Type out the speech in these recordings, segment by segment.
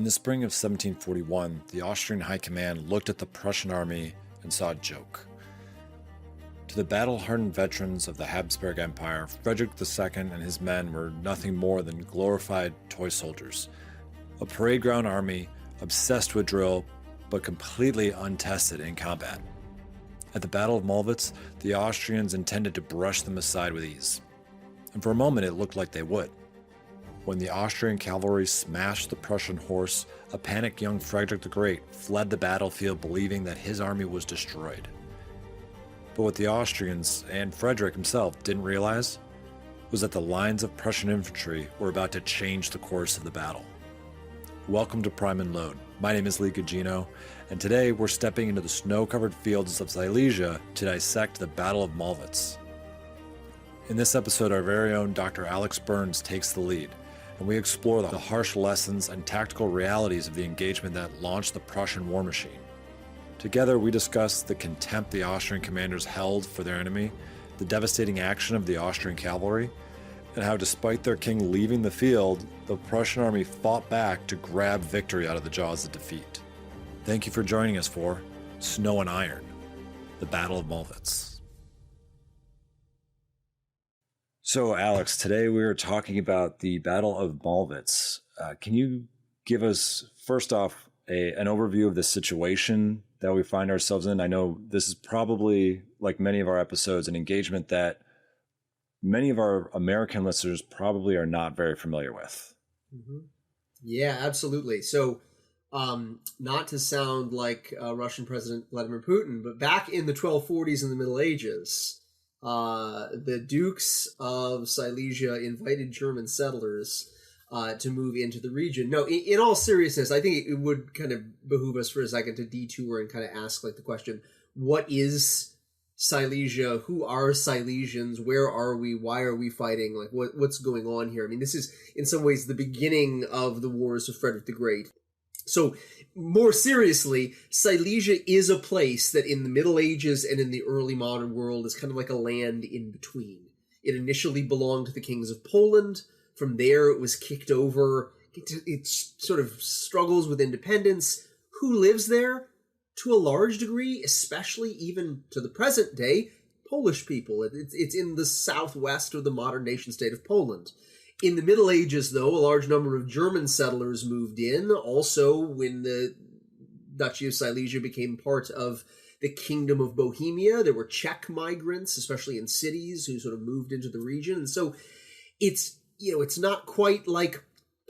In the spring of 1741, the Austrian High Command looked at the Prussian army and saw a joke. To the battle-hardened veterans of the Habsburg Empire, Frederick II and his men were nothing more than glorified toy soldiers. A parade ground army obsessed with drill, but completely untested in combat. At the Battle of Mollwitz, the Austrians intended to brush them aside with ease. And for a moment it looked like they would. When the Austrian cavalry smashed the Prussian horse, a panicked young Frederick the Great fled the battlefield believing that his army was destroyed. But what the Austrians, and Frederick himself, didn't realize was that the lines of Prussian infantry were about to change the course of the battle. Welcome to Prime and Load. My name is Lee Gugino, and today we're stepping into the snow-covered fields of Silesia to dissect the Battle of Mollwitz. In this episode, our very own Dr. Alex Burns takes the lead, and we explore the harsh lessons and tactical realities of the engagement that launched the Prussian war machine. Together, we discuss the contempt the Austrian commanders held for their enemy, the devastating action of the Austrian cavalry, and how despite their king leaving the field, the Prussian army fought back to grab victory out of the jaws of defeat. Thank you for joining us for Snow and Iron, the Battle of Mollwitz. So, Alex, today we are talking about the Battle of Mollwitz. Can you give us, first off, an overview of the situation that we find ourselves in? I know this is probably, like many of our episodes, an engagement that many of our American listeners probably are not very familiar with. Mm-hmm. Yeah, absolutely. So, not to sound like Russian President Vladimir Putin, but back in the 1240s in the Middle Ages, the Dukes of Silesia invited German settlers to move into the region. No, in all seriousness, I think it would kind of behoove us for a second to detour and kind of ask like the question, what is Silesia? Who are Silesians? Where are we? Why are we fighting? Like what's going on here? I mean, this is in some ways the beginning of the wars of Frederick the Great. So more seriously, Silesia is a place that in the Middle Ages and in the early modern world is kind of like a land in between. It initially belonged to the kings of Poland. From there, it was kicked over. It sort of struggles with independence. Who lives there? To a large degree, especially even to the present day, Polish people. It's in the southwest of the modern nation-state of Poland. In the Middle Ages, though, a large number of German settlers moved in. Also, when the Duchy of Silesia became part of the Kingdom of Bohemia, there were Czech migrants, especially in cities, who sort of moved into the region. And so it's not quite like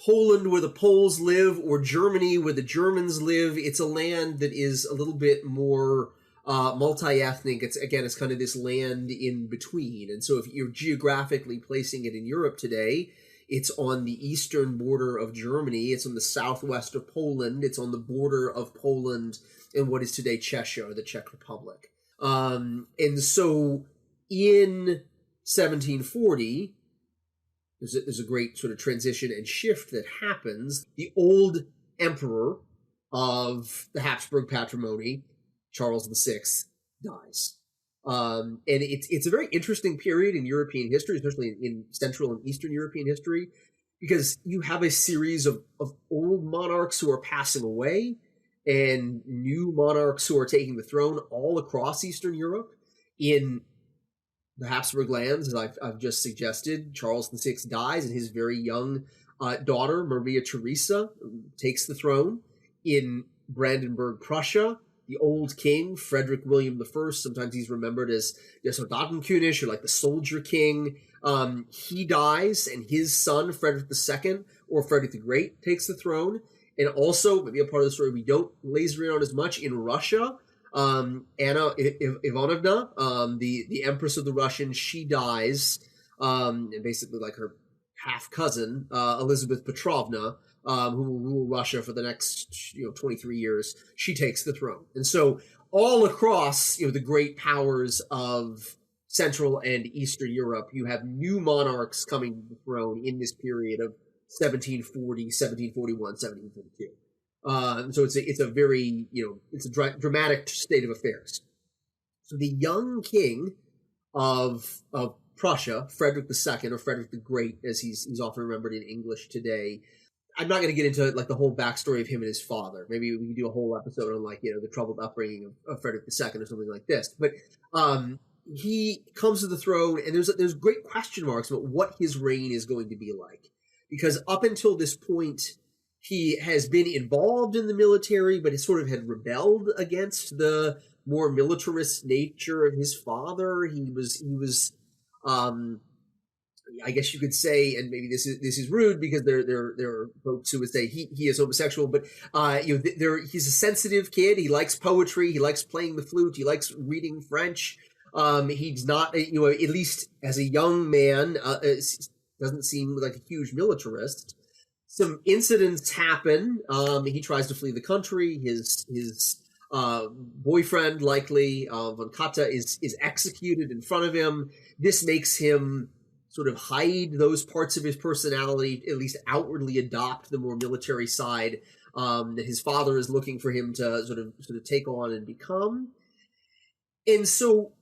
Poland where the Poles live or Germany where the Germans live. It's a land that is a little bit more multi-ethnic. It's kind of this land in between. And so if you're geographically placing it in Europe today, it's on the eastern border of Germany. It's on the southwest of Poland. It's on the border of Poland and what is today Cheshire, the Czech Republic. And so in 1740, there's a great sort of transition and shift that happens. The old emperor of the Habsburg patrimony, Charles VI, dies. And it's a very interesting period in European history, especially in Central and Eastern European history, because you have a series of old monarchs who are passing away and new monarchs who are taking the throne all across Eastern Europe. In the Habsburg lands, as I've just suggested, Charles VI dies, and his very young daughter, Maria Theresa, takes the throne. In Brandenburg, Prussia, the old king, Frederick William I, sometimes he's remembered as der Soldatenkönig, or like the soldier king, he dies, and his son, Frederick II, or Frederick the Great, takes the throne. And also, maybe a part of the story we don't laser in on as much, in Russia, Anna Ivanovna, the Empress of the Russians, she dies, and basically like her half-cousin, Elizabeth Petrovna, who will rule Russia for the next 23 years, she takes the throne. And so all across the great powers of Central and Eastern Europe, you have new monarchs coming to the throne in this period of 1740, 1741, 1742. So it's a very, it's a dramatic state of affairs. So the young king of Prussia, Frederick II, or Frederick the Great, as he's often remembered in English today, I'm not going to get into like the whole backstory of him and his father. Maybe we can do a whole episode on like, the troubled upbringing of Frederick II or something like this. But he comes to the throne, and there's great question marks about what his reign is going to be like, because up until this point, he has been involved in the military, but he sort of had rebelled against the more militarist nature of his father. He was I guess you could say, and maybe this is rude because there are folks who would say he is homosexual, but he's a sensitive kid. He likes poetry. He likes playing the flute. He likes reading French. He's not, at least as a young man, doesn't seem like a huge militarist. Some incidents happen. He tries to flee the country. His boyfriend, likely von Katta, is executed in front of him. This makes him sort of hide those parts of his personality, at least outwardly adopt the more military side that his father is looking for him to sort of take on and become. And so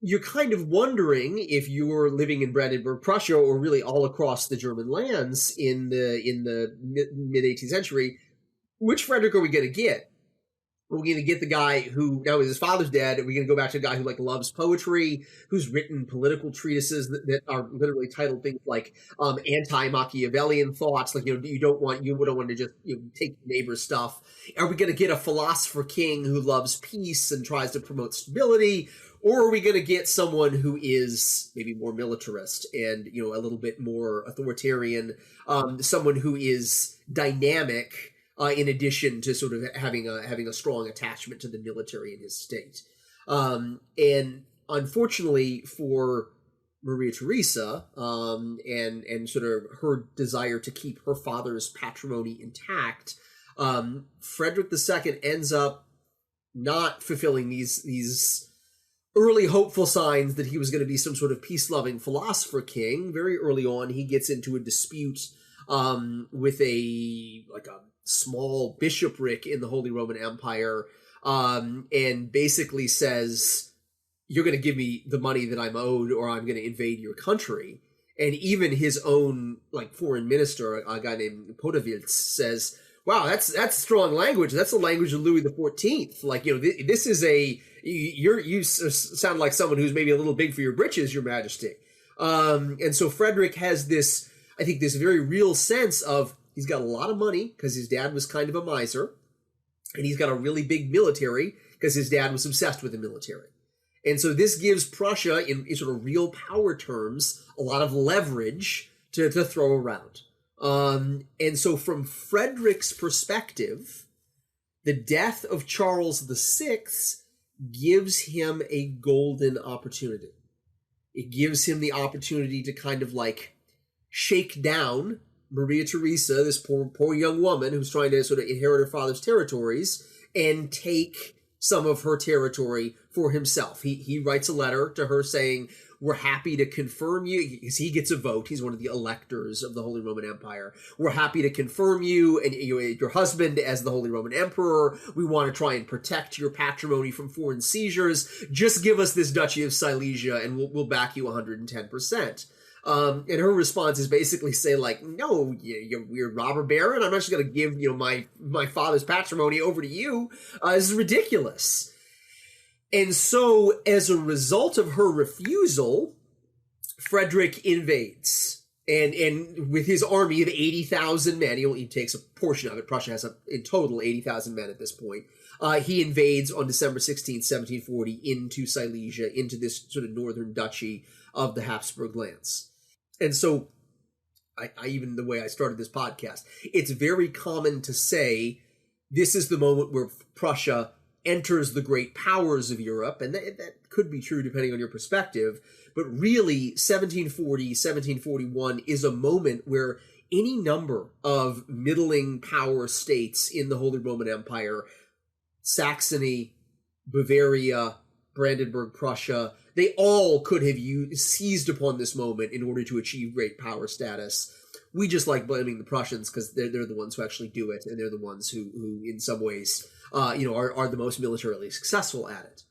you're kind of wondering, if you're living in Brandenburg, Prussia, or really all across the German lands in the mid 18th century, which Frederick are we going to get? Are we going to get the guy who, now his father's dead, are we going to go back to a guy who like loves poetry, who's written political treatises that are literally titled things like anti-Machiavellian thoughts, like, you don't want to just take neighbor's stuff? Are we going to get a philosopher king who loves peace and tries to promote stability? Or are we going to get someone who is maybe more militarist and, a little bit more authoritarian, someone who is dynamic, in addition to sort of having a strong attachment to the military in his state? And unfortunately for Maria Theresa, and sort of her desire to keep her father's patrimony intact, Frederick II ends up not fulfilling these early hopeful signs that he was going to be some sort of peace-loving philosopher king. Very early on, he gets into a dispute with a small bishopric in the Holy Roman Empire, and basically says, you're going to give me the money that I'm owed, or I'm going to invade your country. And even his own foreign minister, a guy named Podewilz, says, wow, that's strong language. That's the language of Louis XIV. This is you sound like someone who's maybe a little big for your britches, Your Majesty. And so Frederick has this very real sense of, he's got a lot of money because his dad was kind of a miser, and he's got a really big military because his dad was obsessed with the military. And so this gives Prussia, in sort of real power terms, a lot of leverage to throw around. And so from Frederick's perspective, the death of Charles VI gives him a golden opportunity. It gives him the opportunity to kind of shake down Maria Theresa, this poor young woman who's trying to sort of inherit her father's territories, and take some of her territory for himself. He writes a letter to her saying, we're happy to confirm you, because he gets a vote. He's one of the electors of the Holy Roman Empire. We're happy to confirm you and your husband as the Holy Roman Emperor. We want to try and protect your patrimony from foreign seizures. Just give us this Duchy of Silesia and we'll back you 110%. And her response is basically say no, you weird robber baron, I'm not just going to give my father's patrimony over to you. This is ridiculous. And so as a result of her refusal, Frederick invades, and with his army of 80,000 men, he takes a portion of it. Prussia has in total 80,000 men at this point. He invades on December 16th, 1740 into Silesia, into this sort of northern duchy of the Habsburg lands. And so, I even the way I started this podcast, it's very common to say this is the moment where Prussia enters the great powers of Europe, and that could be true depending on your perspective, but really 1740, 1741 is a moment where any number of middling power states in the Holy Roman Empire, Saxony, Bavaria, Brandenburg, Prussia, they all could have seized upon this moment in order to achieve great power status. We just like blaming the Prussians because they're the ones who actually do it, and they're the ones who in some ways, are the most militarily successful at it.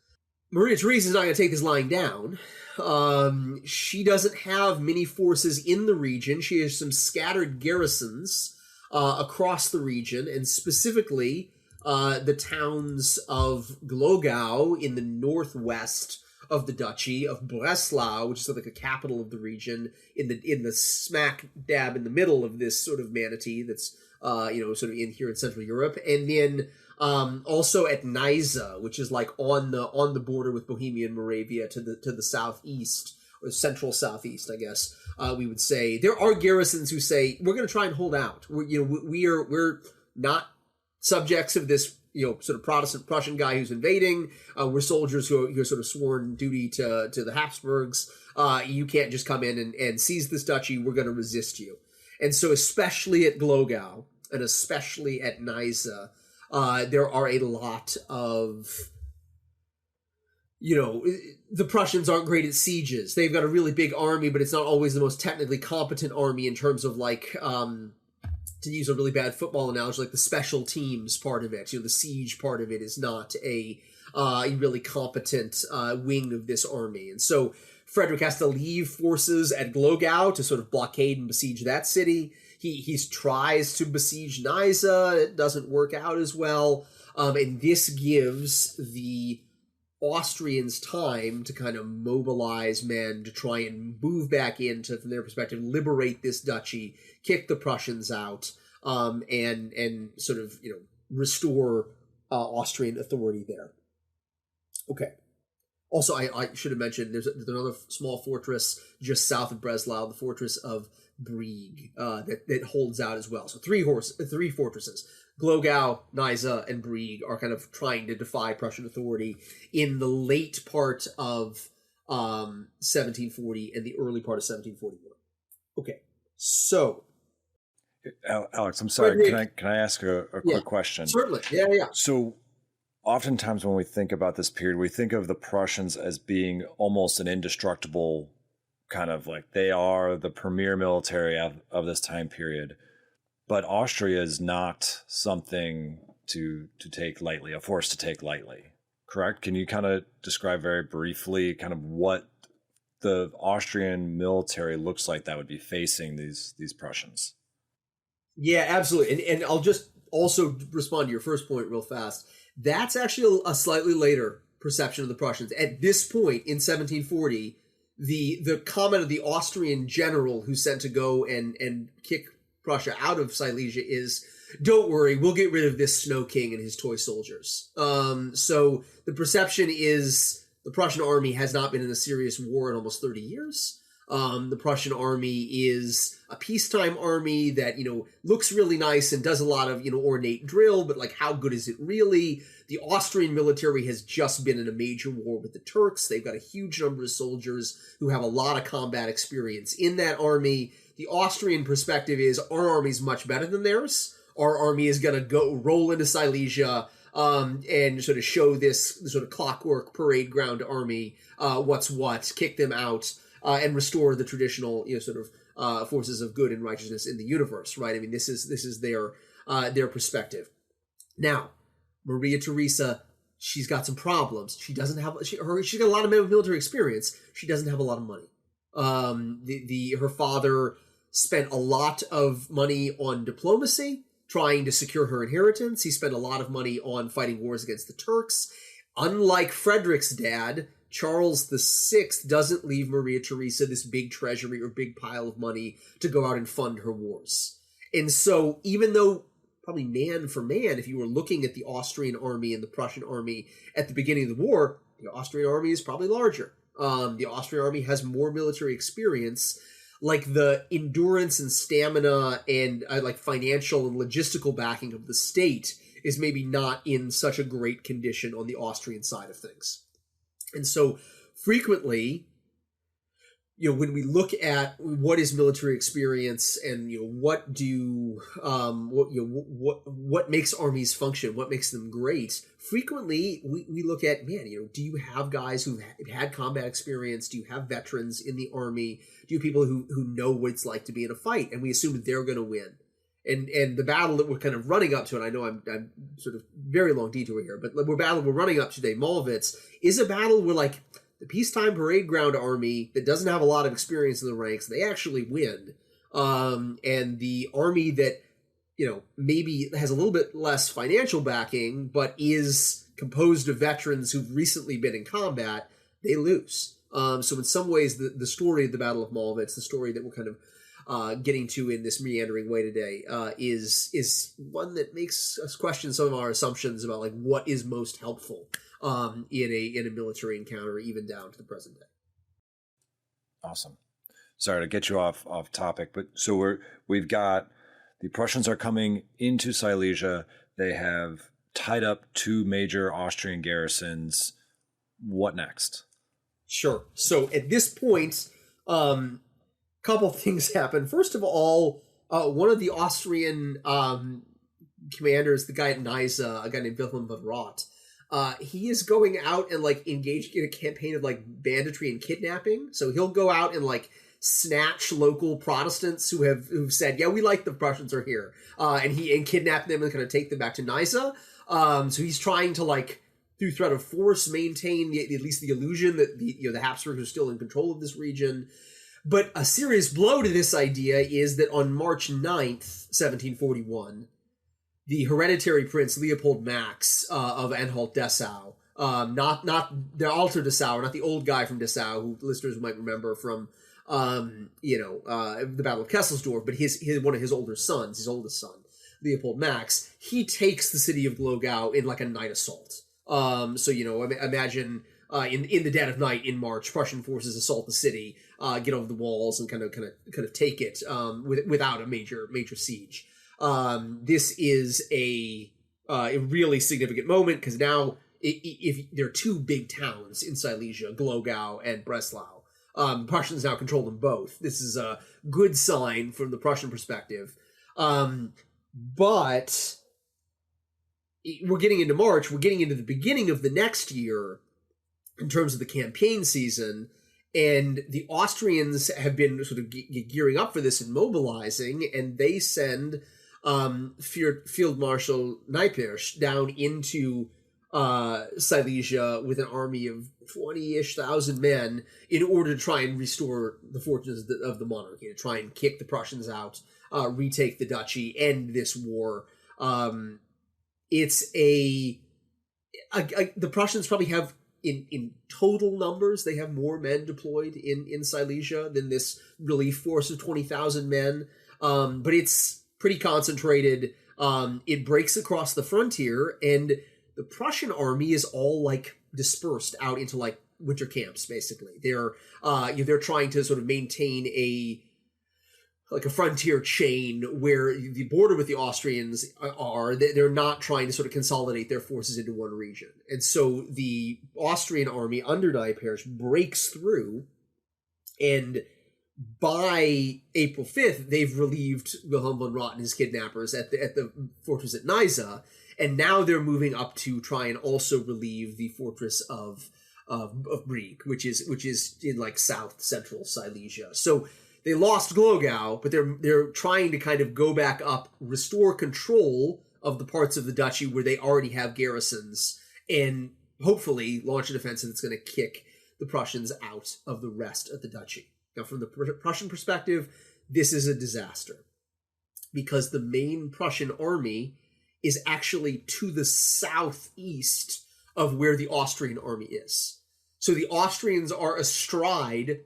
Maria Theresa is not going to take this lying down. She doesn't have many forces in the region. She has some scattered garrisons across the region, and specifically the towns of Glogau in the northwest of the duchy, of Breslau, which is sort of like the capital of the region, in the smack dab in the middle of this sort of manatee that's sort of in here in Central Europe, and then also at Nysa, which is like on the border with Bohemia and Moravia to the southeast, or central southeast, I guess we would say. There are garrisons who say we're going to try and hold out. We're not subjects of this sort of Protestant Prussian guy who's invading. We're soldiers who are sort of sworn duty to the Habsburgs. You can't just come in and seize this duchy. We're going to resist you. And so especially at Glogau and especially at Nysa, there are a lot of, the Prussians aren't great at sieges. They've got a really big army, but it's not always the most technically competent army in terms of like, to use a really bad football analogy, like the special teams part of it. The siege part of it is not a really competent wing of this army. And so Frederick has to leave forces at Glogau to sort of blockade and besiege that city. He tries to besiege Nysa. It doesn't work out as well. And this gives the Austrians time to kind of mobilize men to try and move back into, from their perspective, liberate this duchy, kick the Prussians out, and sort of, restore Austrian authority there. Okay. Also, I should have mentioned there's another small fortress just south of Breslau, the fortress of Brieg, that holds out as well. So three fortresses. Glogau, Nysa, and Brieg are kind of trying to defy Prussian authority in the late part of 1740 and the early part of 1741. Okay, so Alex, I'm sorry. Can I ask a quick question? Certainly. Yeah. So oftentimes when we think about this period, we think of the Prussians as being almost an indestructible kind of like they are the premier military of this time period. But Austria is not something to take lightly, a force to take lightly, correct? Can you kind of describe very briefly kind of what the Austrian military looks like that would be facing these Prussians? Yeah, absolutely. And I'll just also respond to your first point real fast. That's actually a slightly later perception of the Prussians. At this point in 1740, the comment of the Austrian general who's sent to go and kick Prussia out of Silesia is, don't worry, we'll get rid of this Snow King and his toy soldiers. So the perception is the Prussian army has not been in a serious war in almost 30 years. The Prussian army is a peacetime army that, looks really nice and does a lot of, ornate drill, but like, how good is it really? The Austrian military has just been in a major war with the Turks. They've got a huge number of soldiers who have a lot of combat experience in that army. The Austrian perspective is our army's much better than theirs. Our army is going to go roll into Silesia and sort of show this sort of clockwork parade ground army what's what, kick them out, and restore the traditional sort of forces of good and righteousness in the universe, right? I mean, this is their perspective. Now, Maria Theresa, she's got some problems. She doesn't have she's got a lot of military experience. She doesn't have a lot of money. Her father spent a lot of money on diplomacy, trying to secure her inheritance. He spent a lot of money on fighting wars against the Turks. Unlike Frederick's dad, Charles VI doesn't leave Maria Theresa this big treasury or big pile of money to go out and fund her wars. And so even though probably man for man, if you were looking at the Austrian army and the Prussian army at the beginning of the war, the Austrian army is probably larger. The Austrian army has more military experience. Like the endurance and stamina and like financial and logistical backing of the state is maybe not in such a great condition on the Austrian side of things. And so frequently, when we look at what is military experience and what makes armies function, what makes them great, frequently we look at, do you have guys who've had combat experience? Do you have veterans in the army? Do you have people who know what it's like to be in a fight? And we assume that they're going to win. And the battle that we're kind of running up to, and I know I'm sort of very long detour here, but the battle we're running up to today, Mollwitz, is a battle where like the peacetime parade ground army that doesn't have a lot of experience in the ranks, they actually win. And the army that maybe has a little bit less financial backing, but is composed of veterans who've recently been in combat, they lose. So in some ways, the story of the Battle of Mollwitz, the story that we're kind of getting to in this meandering way today, is one that makes us question some of our assumptions about like what is most helpful in a military encounter, even down to the present day. Awesome. Sorry to get you off topic, but so we've got the Prussians are coming into Silesia. They have tied up 2 major Austrian garrisons. What next? Sure. So at this point, couple things happen. First of all, one of the Austrian commanders, the guy at Nysa, a guy named Wilhelm von Roth, he is going out and like engaged in a campaign of like banditry and kidnapping. So he'll go out and like snatch local Protestants who've said, yeah, we like the Prussians are here, and kidnap them and kind of take them back to Nysa. So he's trying to like, through threat of force, maintain at least the illusion that the Habsburgs are still in control of this region. But a serious blow to this idea is that on March 9th, 1741, the hereditary prince Leopold Max of Anhalt-Dessau, not the Alter Dessau, not the old guy from Dessau, who listeners might remember from the Battle of Kesselsdorf, but his one of his older sons, his oldest son, Leopold Max, he takes the city of Glogau in like a night assault. Imagine in the dead of night in March, Prussian forces assault the city, get over the walls, and kind of take it without a major siege. This is a really significant moment because now if there are 2 big towns in Silesia, Glogau and Breslau. Prussians now control them both. This is a good sign from the Prussian perspective. But we're getting into March. We're getting into the beginning of the next year in terms of the campaign season. And the Austrians have been sort of gearing up for this and mobilizing. And they send Field Marshal Neippersch down into Silesia with an army of 20-ish thousand men in order to try and restore the fortunes of the monarchy, to try and kick the Prussians out, retake the duchy, end this war. It's the Prussians probably have in total numbers, they have more men deployed in Silesia than this relief force of 20,000 men. But it's pretty concentrated. It breaks across the frontier, and the Prussian army is all like dispersed out into like winter camps. Basically, they're trying to sort of maintain a frontier chain where the border with the Austrians are. They're not trying to sort of consolidate their forces into one region, and so the Austrian army under Neippersch breaks through, and by April 5th, they've relieved Wilhelm von Roth and his kidnappers at the fortress at Nysa. And now they're moving up to try and also relieve the fortress of Brieg, which is in like south central Silesia. So they lost Glogau, but they're trying to kind of go back up, restore control of the parts of the duchy where they already have garrisons, and hopefully launch an offensive that's going to kick the Prussians out of the rest of the duchy. Now, from the Prussian perspective, this is a disaster because the main Prussian army is actually to the southeast of where the Austrian army is. So the Austrians are astride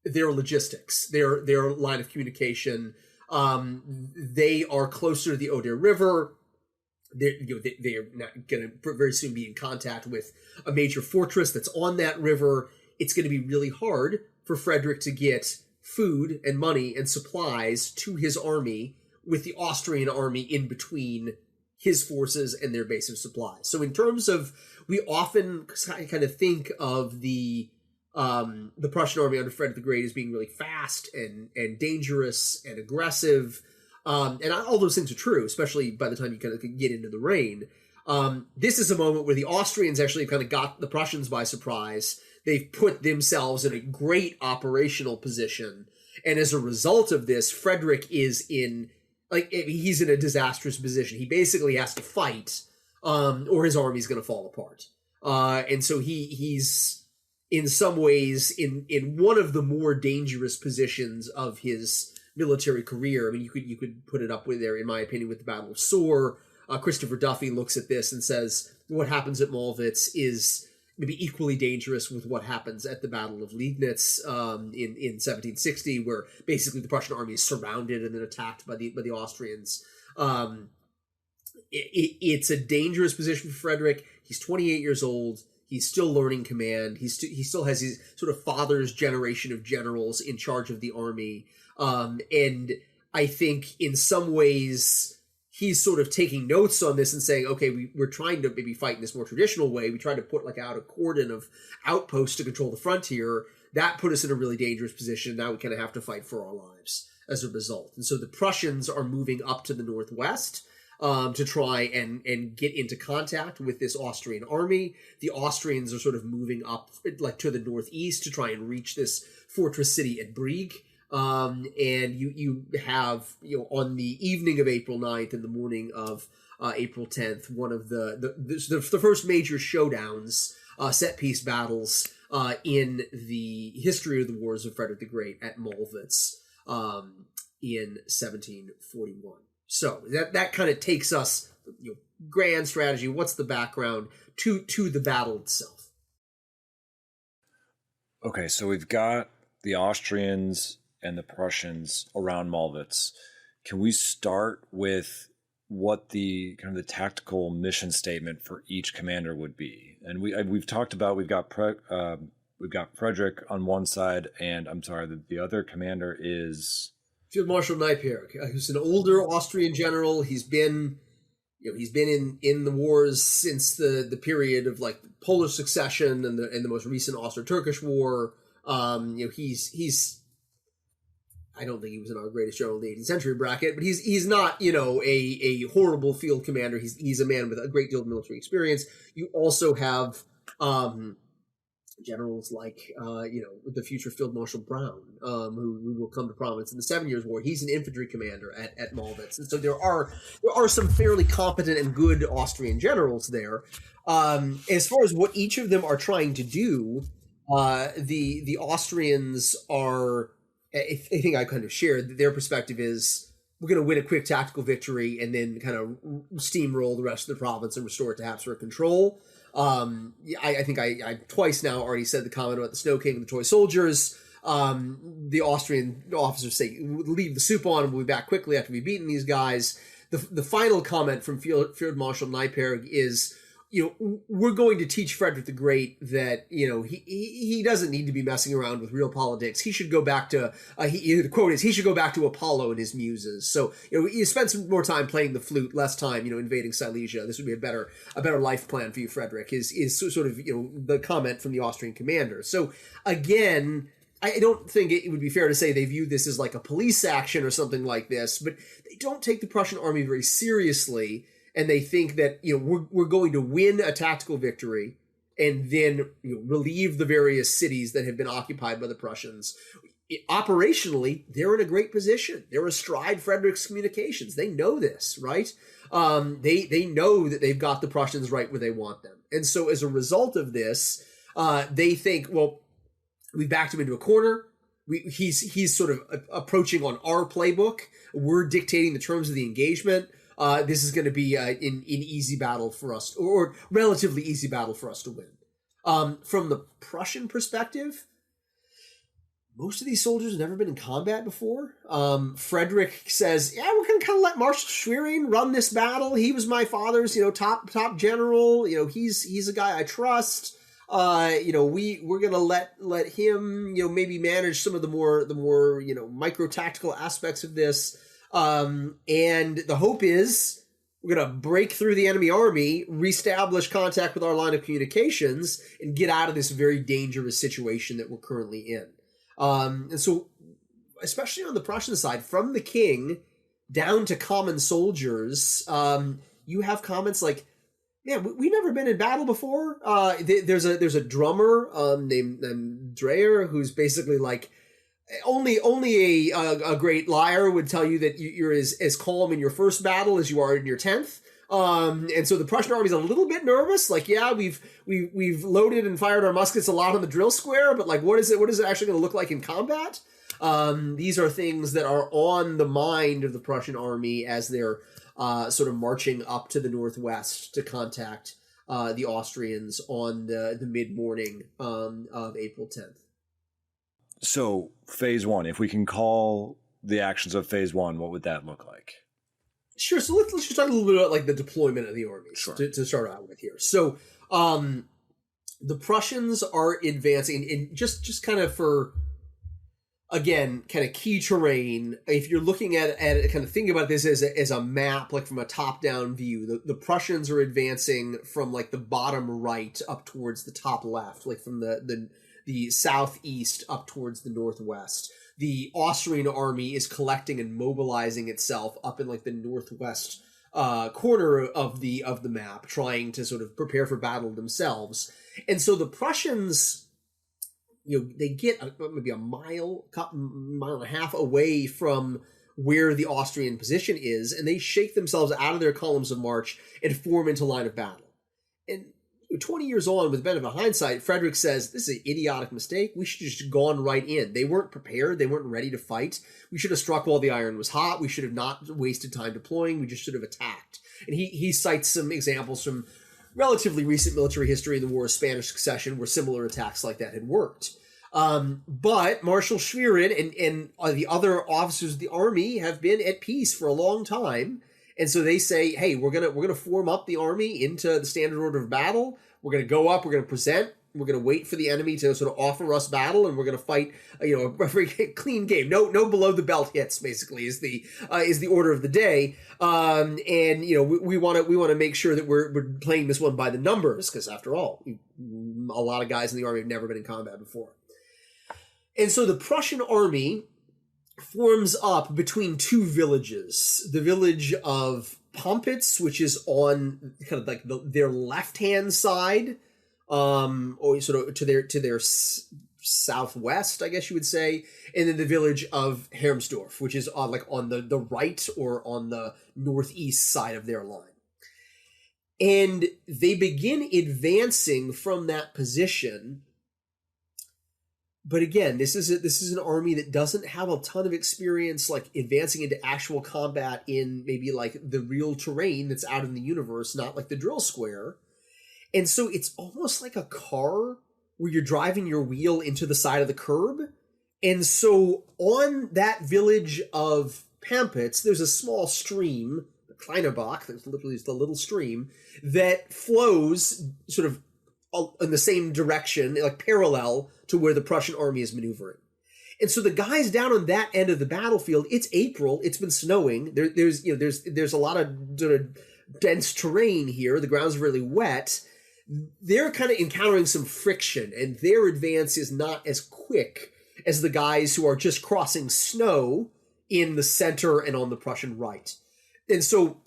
their logistics, their line of communication. They are closer to the Oder River. They're going to very soon be in contact with a major fortress that's on that river. It's going to be really hard for Frederick to get food and money and supplies to his army with the Austrian army in between his forces and their base of supplies. So in terms of, we often kind of think of the Prussian army under Frederick the Great as being really fast and dangerous and aggressive. And all those things are true, especially by the time you kind of get into the reign. This is a moment where the Austrians actually kind of got the Prussians by surprise. They've put themselves in a great operational position. And as a result of this, Frederick is he's in a disastrous position. He basically has to fight, or his army's going to fall apart. And so he's in some ways in one of the more dangerous positions of his military career. I mean, you could put it up with there, in my opinion, with the Battle of Soor. Christopher Duffy looks at this and says what happens at Mollwitz is maybe equally dangerous with what happens at the Battle of Liegnitz in 1760, where basically the Prussian army is surrounded and then attacked by the Austrians. It's a dangerous position for Frederick. He's 28 years old. He's still learning command. He still has his sort of father's generation of generals in charge of the army. And I think in some ways he's sort of taking notes on this and saying, okay, we're trying to maybe fight in this more traditional way. We tried to put out a cordon of outposts to control the frontier. That put us in a really dangerous position. Now we kind of have to fight for our lives as a result. And so the Prussians are moving up to the northwest to try and get into contact with this Austrian army. The Austrians are sort of moving up to the northeast to try and reach this fortress city at Brieg. And you have, on the evening of April 9th and the morning of April 10th, one of the first major showdowns, set piece battles in the history of the wars of Frederick the Great at Mollwitz in 1741. So that kind of takes us, grand strategy. What's the background to the battle itself? Okay, so we've got the Austrians and the Prussians around Mollwitz. Can we start with what the kind of the tactical mission statement for each commander would be? And we've talked about we've got Frederick on one side, and I'm sorry, the other commander is Field Marshal Neipperg, who's an older Austrian general. He's been in the wars since the period of Polish succession and the most recent Austro-Turkish war. He's I don't think he was in our greatest general in the 18th century bracket, but he's not, a horrible field commander. He's a man with a great deal of military experience. You also have generals like, the future Field Marshal Brown, who will come to prominence in the 7 Years' War. He's an infantry commander at Mollwitz. And so there are some fairly competent and good Austrian generals there. As far as what each of them are trying to do, the Austrians are, I think I kind of shared their perspective is we're going to win a quick tactical victory and then kind of steamroll the rest of the province and restore it to Habsburg control. I think I twice now already said the comment about the Snow King and the toy soldiers. The Austrian officers say, leave the soup on and we'll be back quickly after we've beaten these guys. The final comment from Field Marshal Neipperg is, we're going to teach Frederick the Great that, he doesn't need to be messing around with real politics. He should go back to, the quote is, he should go back to Apollo and his muses. So, you spend some more time playing the flute, less time, invading Silesia. This would be a better life plan for you, Frederick, is sort of, the comment from the Austrian commander. So, again, I don't think it would be fair to say they view this as like a police action or something like this, but they don't take the Prussian army very seriously. And they think that, we're going to win a tactical victory and then relieve the various cities that have been occupied by the Prussians. Operationally, they're in a great position. They're astride Frederick's communications. They know this, right? They know that they've got the Prussians right where they want them. And so as a result of this, they think, well, we backed him into a corner. He's sort of approaching on our playbook. We're dictating the terms of the engagement. This is going to be an easy battle for us, or relatively easy battle for us to win. From the Prussian perspective, most of these soldiers have never been in combat before. Frederick says, yeah, we're going to kind of let Marshal Schwerin run this battle. He was my father's, top general. He's a guy I trust. We're going to let him, maybe manage some of the more micro tactical aspects of this. And the hope is we're going to break through the enemy army, reestablish contact with our line of communications, and get out of this very dangerous situation that we're currently in. And so, especially on the Prussian side, from the king down to common soldiers, you have comments like, yeah, we've never been in battle before. There's a drummer named Dreyer who's basically like, only a great liar would tell you that you're as calm in your first battle as you are in your 10th. And so the Prussian army's a little bit nervous. Like, yeah, we've loaded and fired our muskets a lot on the drill square, but like, what is it actually going to look like in combat? These are things that are on the mind of the Prussian army as they're sort of marching up to the northwest to contact the Austrians on the mid-morning of April 10th. So, phase one, if we can call the actions of phase one, what would that look like? Sure. So let's just talk a little bit about like the deployment of the armies to start out with here. So the Prussians are advancing, and just kind of for, again, kind of key terrain. If you're looking at it, kind of think about this as a map, like from a top-down view. The Prussians are advancing from like the bottom right up towards the top left, like from the southeast up towards the northwest. The Austrian army is collecting and mobilizing itself up in like the northwest corner of the map, trying to sort of prepare for battle themselves. And so the Prussians, they get maybe a mile and a half away from where the Austrian position is, and they shake themselves out of their columns of march and form into line of battle. And 20 years on, with the benefit of hindsight, Frederick says, this is an idiotic mistake. We should have just gone right in. They weren't prepared. They weren't ready to fight. We should have struck while the iron was hot. We should have not wasted time deploying. We just should have attacked. And he cites some examples from relatively recent military history in the War of Spanish Succession where similar attacks like that had worked. But Marshal Schwerin and the other officers of the army have been at peace for a long time. And so they say, hey, we're gonna form up the army into the standard order of battle. We're gonna go up. We're gonna present. We're gonna wait for the enemy to sort of offer us battle, and we're gonna fight. A very clean game. No below the belt hits. Basically, is the order of the day. And we want to make sure that we're playing this one by the numbers, because after all, a lot of guys in the army have never been in combat before. And so the Prussian army forms up between two villages. The village of Pompitz, which is on kind of like their left-hand side, or sort of to their southwest, I guess you would say, and then the village of Hermsdorf, which is on the right or on the northeast side of their line. And they begin advancing from that position. But again, this is an army that doesn't have a ton of experience like advancing into actual combat in maybe like the real terrain that's out in the universe, not like the drill square. And so it's almost like a car where you're driving your wheel into the side of the curb. And so on that village of Pampitz, there's a small stream, the Kleinebach, that's literally just a little stream, that flows sort of in the same direction, like parallel to where the Prussian army is maneuvering. And so the guys down on that end of the battlefield, it's April, it's been snowing, there's a lot of sort of dense terrain here, the ground's really wet. They're kind of encountering some friction, and their advance is not as quick as the guys who are just crossing snow in the center and on the Prussian right. And so,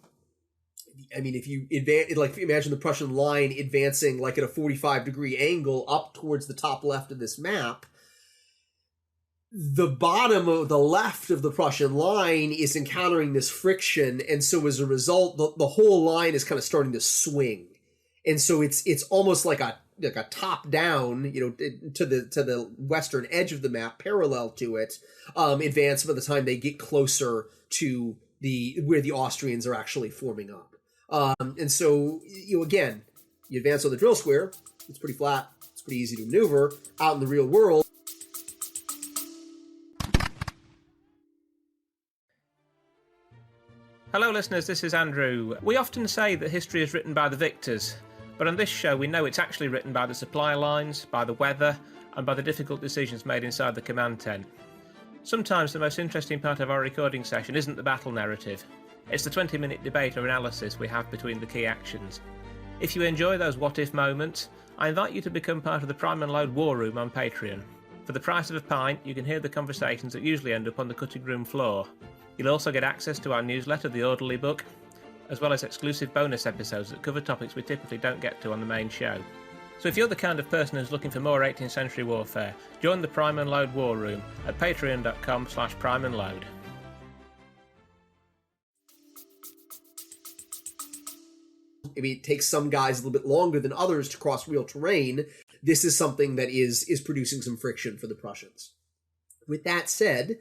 I mean, if you imagine the Prussian line advancing like at a 45-degree angle up towards the top left of this map, the bottom of the left of the Prussian line is encountering this friction, and so as a result, the whole line is kind of starting to swing. And so it's almost like a top down, to the western edge of the map, parallel to it, advance by the time they get closer to where the Austrians are actually forming up. And so again, you advance on the drill square, it's pretty flat, it's pretty easy to maneuver. Out in the real world, Hello listeners, this is Andrew. We often say that history is written by the victors, but on this show we know it's actually written by the supply lines, by the weather, and by the difficult decisions made inside the command tent. Sometimes the most interesting part of our recording session isn't the battle narrative. It's the 20-minute debate or analysis we have between the key actions. If you enjoy those what-if moments, I invite you to become part of the Prime and Load War Room on Patreon. For the price of a pint, you can hear the conversations that usually end up on the cutting room floor. You'll also get access to our newsletter, The Orderly Book, as well as exclusive bonus episodes that cover topics we typically don't get to on the main show. So if you're the kind of person who's looking for more 18th century warfare, join the Prime and Load War Room at patreon.com/primeandload. I mean, it takes some guys a little bit longer than others to cross real terrain. This is something that is producing some friction for the Prussians. With that said,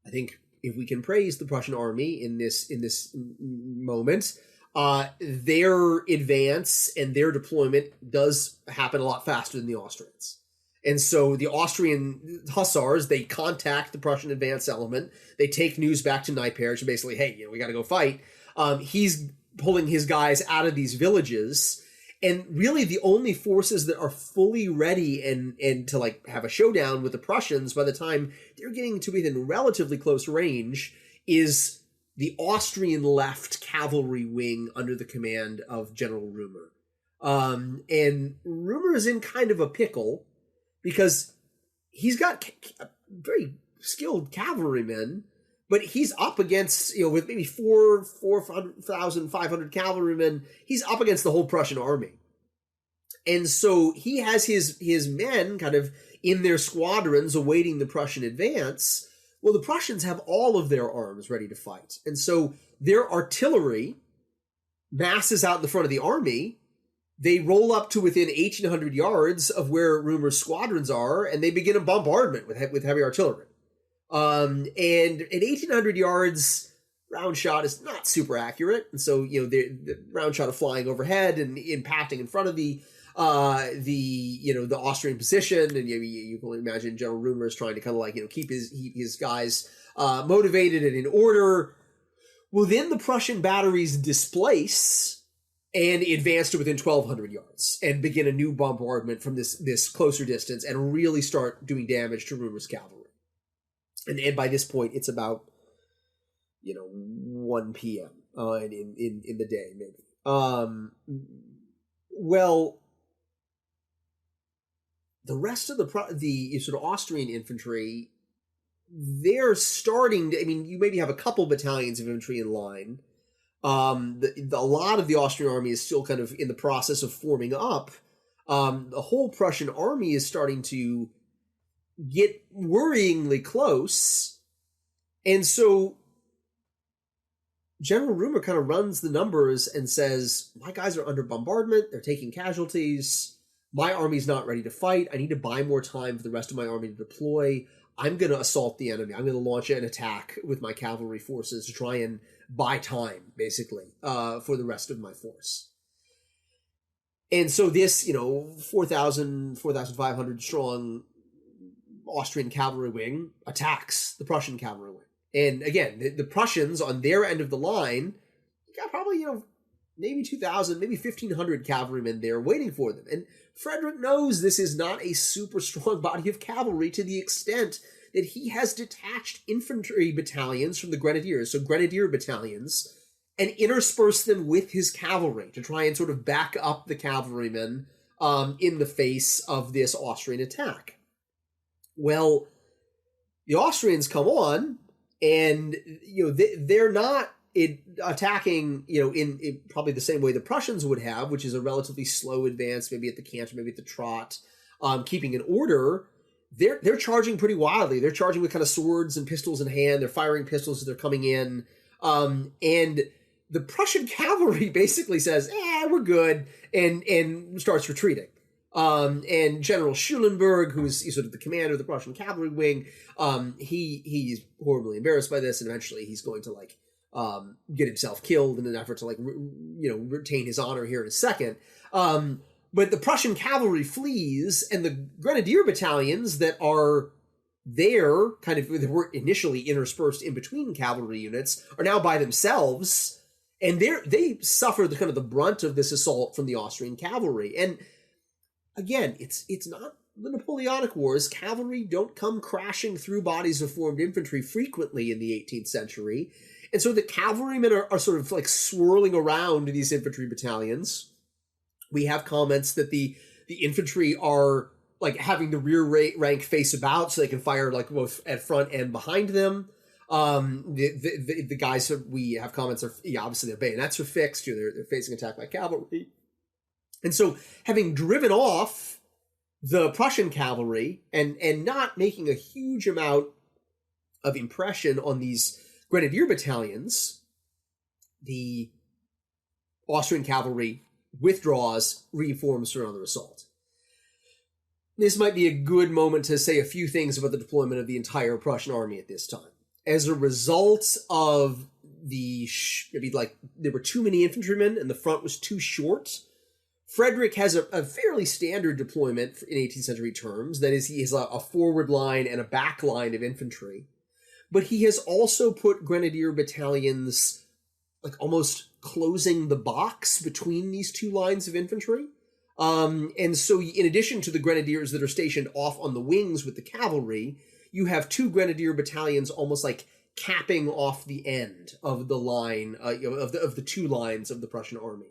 I think if we can praise the Prussian army in this moment, their advance and their deployment does happen a lot faster than the Austrians. And so the Austrian hussars, they contact the Prussian advance element. They take news back to Nyperch and basically, hey, we got to go fight. He's pulling his guys out of these villages. And really the only forces that are fully ready and to like have a showdown with the Prussians by the time they're getting to within relatively close range is the Austrian left cavalry wing under the command of General Rumor. And Rumor is in kind of a pickle because he's got very skilled cavalrymen, but he's up against, with maybe 4,500 cavalrymen, he's up against the whole Prussian army. And so he has his men kind of in their squadrons awaiting the Prussian advance. Well, the Prussians have all of their arms ready to fight. And so their artillery masses out in the front of the army. They roll up to within 1,800 yards of where Rumor's squadrons are, and they begin a bombardment with heavy artillery. And at 1,800 yards, round shot is not super accurate, and so the round shot of flying overhead and impacting in front of the Austrian position, and you can imagine General Rumor is trying to kind of like keep his guys motivated and in order. Well, then the Prussian batteries displace and advance to within 1,200 yards and begin a new bombardment from this closer distance and really start doing damage to Rumor's cavalry. And by this point, it's about 1 p.m. In the day, maybe. Well, the rest of the sort of Austrian infantry, they're starting to, you maybe have a couple battalions of infantry in line. A lot of the Austrian army is still kind of in the process of forming up. The whole Prussian army is starting to get worryingly close. And so General Rumor kind of runs the numbers and says, my guys are under bombardment. They're taking casualties. My army's not ready to fight. I need to buy more time for the rest of my army to deploy. I'm going to assault the enemy. I'm going to launch an attack with my cavalry forces to try and buy time, basically, for the rest of my force. And so this, 4,500 strong Austrian cavalry wing attacks the Prussian cavalry wing. And again, the Prussians on their end of the line got probably, maybe 2,000, maybe 1,500 cavalrymen there waiting for them. And Frederick knows this is not a super strong body of cavalry to the extent that he has detached infantry battalions from the grenadiers, so grenadier battalions, and interspersed them with his cavalry to try and sort of back up the cavalrymen in the face of this Austrian attack. Well, the Austrians come on, and they're not attacking in probably the same way the Prussians would have, which is a relatively slow advance, maybe at the canter, maybe at the trot, keeping in order. They're charging pretty wildly. They're charging with kind of swords and pistols in hand. They're firing pistols as they're coming in, and the Prussian cavalry basically says, we're good, and starts retreating. And General Schulenburg, who's sort of the commander of the Prussian cavalry wing, he's horribly embarrassed by this, and eventually he's going to get himself killed in an effort to retain his honor here in a second. But the Prussian cavalry flees, and the grenadier battalions that are there, kind of, that were initially interspersed in between cavalry units, are now by themselves, and they suffer the kind of the brunt of this assault from the Austrian cavalry. And again, it's not the Napoleonic Wars. Cavalry don't come crashing through bodies of formed infantry frequently in the 18th century. And so the cavalrymen are sort of like swirling around these infantry battalions. We have comments that the infantry are like having the rear rank face about so they can fire like both at front and behind them. The guys, we have comments, are obviously their bayonets are fixed. They're facing attack by cavalry. And so having driven off the Prussian cavalry and not making a huge amount of impression on these grenadier battalions, the Austrian cavalry withdraws, reforms for another assault. this might be a good moment to say a few things about the deployment of the entire Prussian army at this time. As a result of there were too many infantrymen and the front was too short, Frederick has a fairly standard deployment in 18th century terms. That is, he has a forward line and a back line of infantry. But he has also put grenadier battalions like almost closing the box between these two lines of infantry. And so in addition to the grenadiers that are stationed off on the wings with the cavalry, you have two grenadier battalions almost like capping off the end of the line, of the two lines of the Prussian army.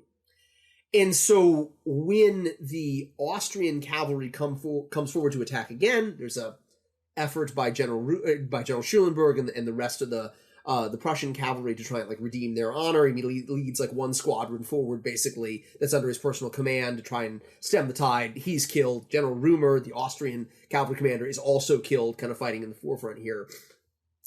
And so when the Austrian cavalry comes forward to attack again, there's a effort by General Schulenburg and the rest of the Prussian cavalry to try and like redeem their honor. He leads like one squadron forward, basically, that's under his personal command to try and stem the tide. He's killed. General Römer, the Austrian cavalry commander, is also killed, kind of fighting in the forefront here.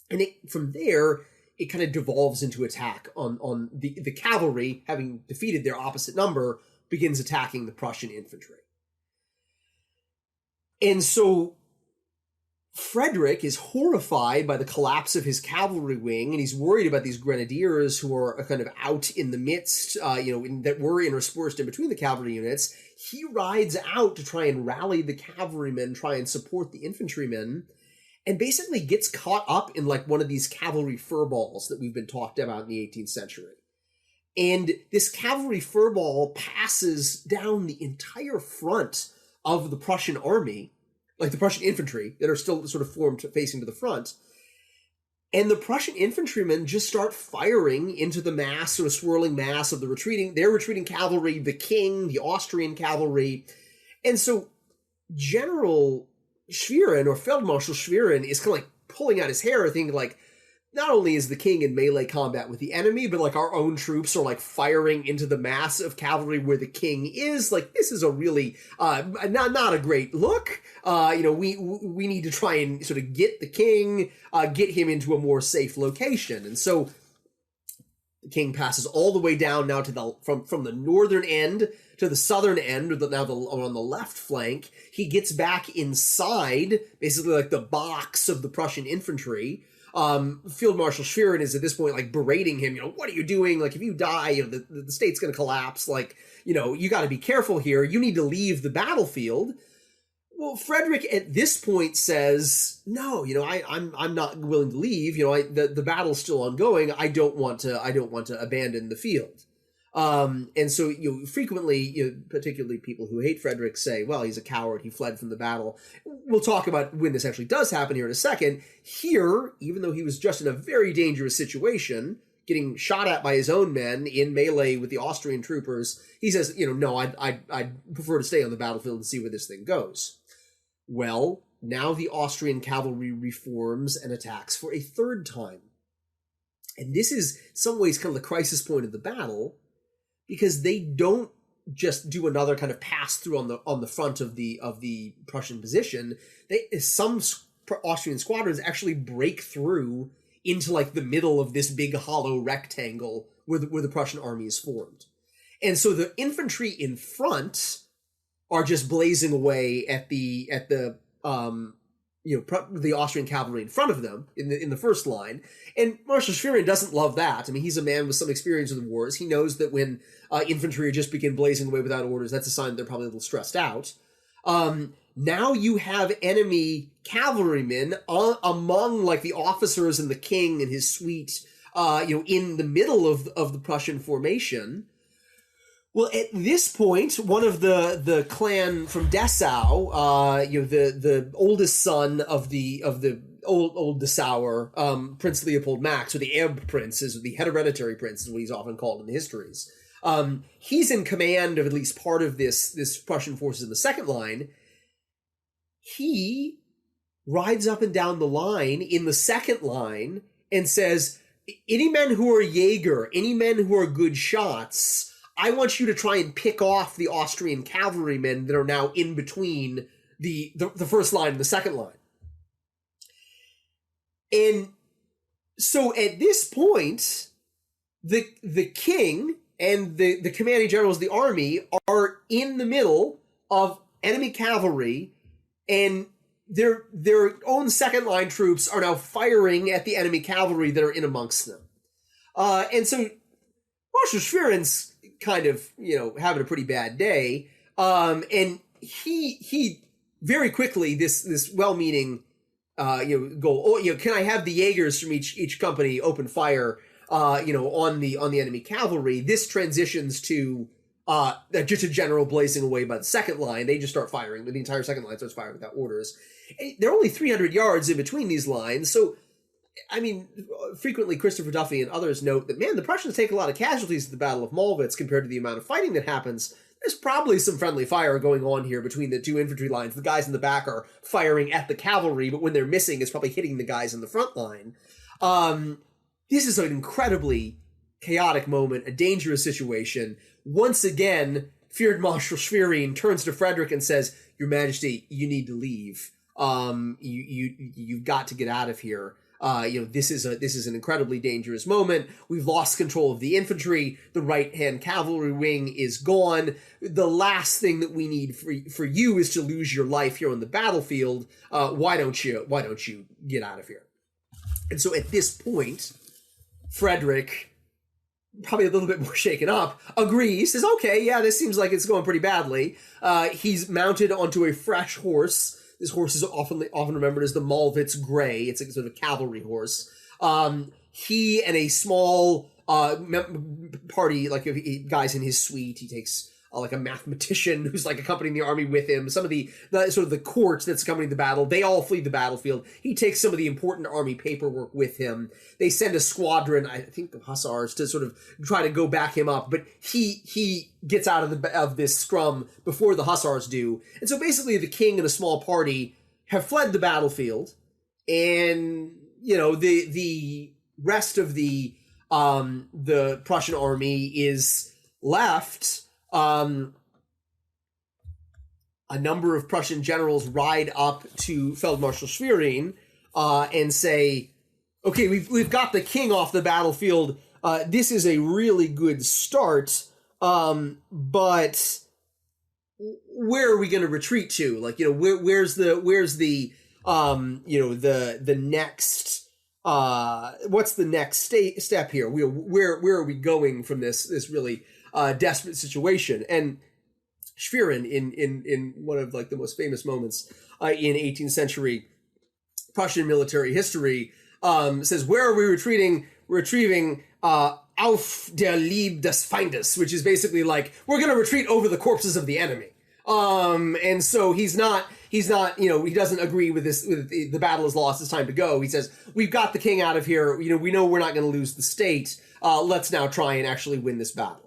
And from there, it kind of devolves into attack on the cavalry, having defeated their opposite number, begins attacking the Prussian infantry. And so Frederick is horrified by the collapse of his cavalry wing, and he's worried about these grenadiers who are kind of out in the midst, that were interspersed in between the cavalry units. He rides out to try and rally the cavalrymen, try and support the infantrymen, and basically gets caught up in like one of these cavalry furballs that we've been talked about in the 18th century. And this cavalry furball passes down the entire front of the Prussian army, like the Prussian infantry that are still sort of formed facing to the front. And the Prussian infantrymen just start firing into the mass, sort of swirling mass of their retreating cavalry, the king, the Austrian cavalry. And so General Schwerin, or Feldmarschall Schwerin, is kind of like pulling out his hair, thinking like, not only is the king in melee combat with the enemy, but like our own troops are like firing into the mass of cavalry where the king is. Like, this is a really not a great look. We need to try and sort of get the king, get him into a more safe location. And so the king passes all the way down now to from the northern end to the southern end, on the left flank. He gets back inside, basically like the box of the Prussian infantry. Field Marshal Schwerin is at this point like berating him, what are you doing? Like, if you die, the state's going to collapse. Like, you got to be careful here. You need to leave the battlefield. Well, Frederick at this point says, no, I'm not willing to leave. The battle's still ongoing. I don't want to abandon the field. And so, frequently, particularly people who hate Frederick say, well, he's a coward. He fled from the battle. We'll talk about when this actually does happen here in a second. Here, even though he was just in a very dangerous situation, getting shot at by his own men in melee with the Austrian troopers, he says, no, I'd prefer to stay on the battlefield and see where this thing goes. Well, now the Austrian cavalry reforms and attacks for a third time. And this is, in some ways, kind of the crisis point of the battle, because they don't just do another kind of pass through on the front of the Prussian position. Some Austrian squadrons actually break through into like the middle of this big hollow rectangle where the Prussian army is formed. And so the infantry in front are just blazing away at the Austrian cavalry in front of them in the first line. And Marshal Schwerin doesn't love that. I mean, he's a man with some experience with the wars. He knows that when infantry just begin blazing away without orders, that's a sign that they're probably a little stressed out. Now you have enemy cavalrymen among like the officers and the king and his suite, in the middle of the Prussian formation. Well, at this point, one of the clan from Dessau, the oldest son of the old Dessauer, Prince Leopold Max, or the Erb Prince, is the hereditary prince, is what he's often called in the histories. He's in command of at least part of this Prussian forces in the second line. He rides up and down the line in the second line and says, any men who are Jaeger, any men who are good shots, I want you to try and pick off the Austrian cavalrymen that are now in between the first line and the second line. And so at this point, the king and the commanding generals of the army are in the middle of enemy cavalry and their own second line troops are now firing at the enemy cavalry that are in amongst them. And so Marshal Schwerin's kind of, having a pretty bad day. And he very quickly, this well-meaning, goal, can I have the Jaegers from each company open fire, on the enemy cavalry? This transitions to just a general blazing away by the second line. They just start firing. The entire second line starts firing without orders. And they're only 300 yards in between these lines. So, I mean, frequently Christopher Duffy and others note that, man, the Prussians take a lot of casualties at the Battle of Mollwitz compared to the amount of fighting that happens. There's probably some friendly fire going on here between the two infantry lines. The guys in the back are firing at the cavalry, but when they're missing, it's probably hitting the guys in the front line. This is an incredibly chaotic moment, a dangerous situation. Once again, Field Marshal Schwerin turns to Frederick and says, "Your Majesty, you need to leave. You've got to get out of here. This is an incredibly dangerous moment. We've lost control of the infantry. The right-hand cavalry wing is gone. The last thing that we need for you is to lose your life here on the battlefield. Why don't you get out of here?" And so at this point, Frederick, probably a little bit more shaken up, agrees, says, "Okay, yeah, this seems like it's going pretty badly." He's mounted onto a fresh horse. This horse is often remembered as the Mollwitz Gray. It's a sort of cavalry horse. He and a small party, like guys in his suite. He takes like a mathematician who's like accompanying the army with him. Some of the sort of the court that's accompanying the battle. They all flee the battlefield. He takes some of the important army paperwork with him. They send a squadron, I think of hussars, to sort of try to go back him up. But he gets out of this scrum before the hussars do. And so basically the king and a small party have fled the battlefield. And, the rest of the Prussian army is left. A number of Prussian generals ride up to Feldmarschall Schwerin and say, "Okay, we've got the king off the battlefield. This is a really good start, but where are we going to retreat to? Like, where's the next what's the next step here? Where are we going from this really desperate situation?" And Schwerin, in one of like the most famous moments in 18th century Prussian military history, says, "Where are we retreating? We're retrieving auf der Lieb des Feindes," which is basically like, we're going to retreat over the corpses of the enemy. And so he doesn't agree with this. With the battle is lost. It's time to go. He says, "We've got the king out of here. We know we're not going to lose the state. Let's now try and actually win this battle."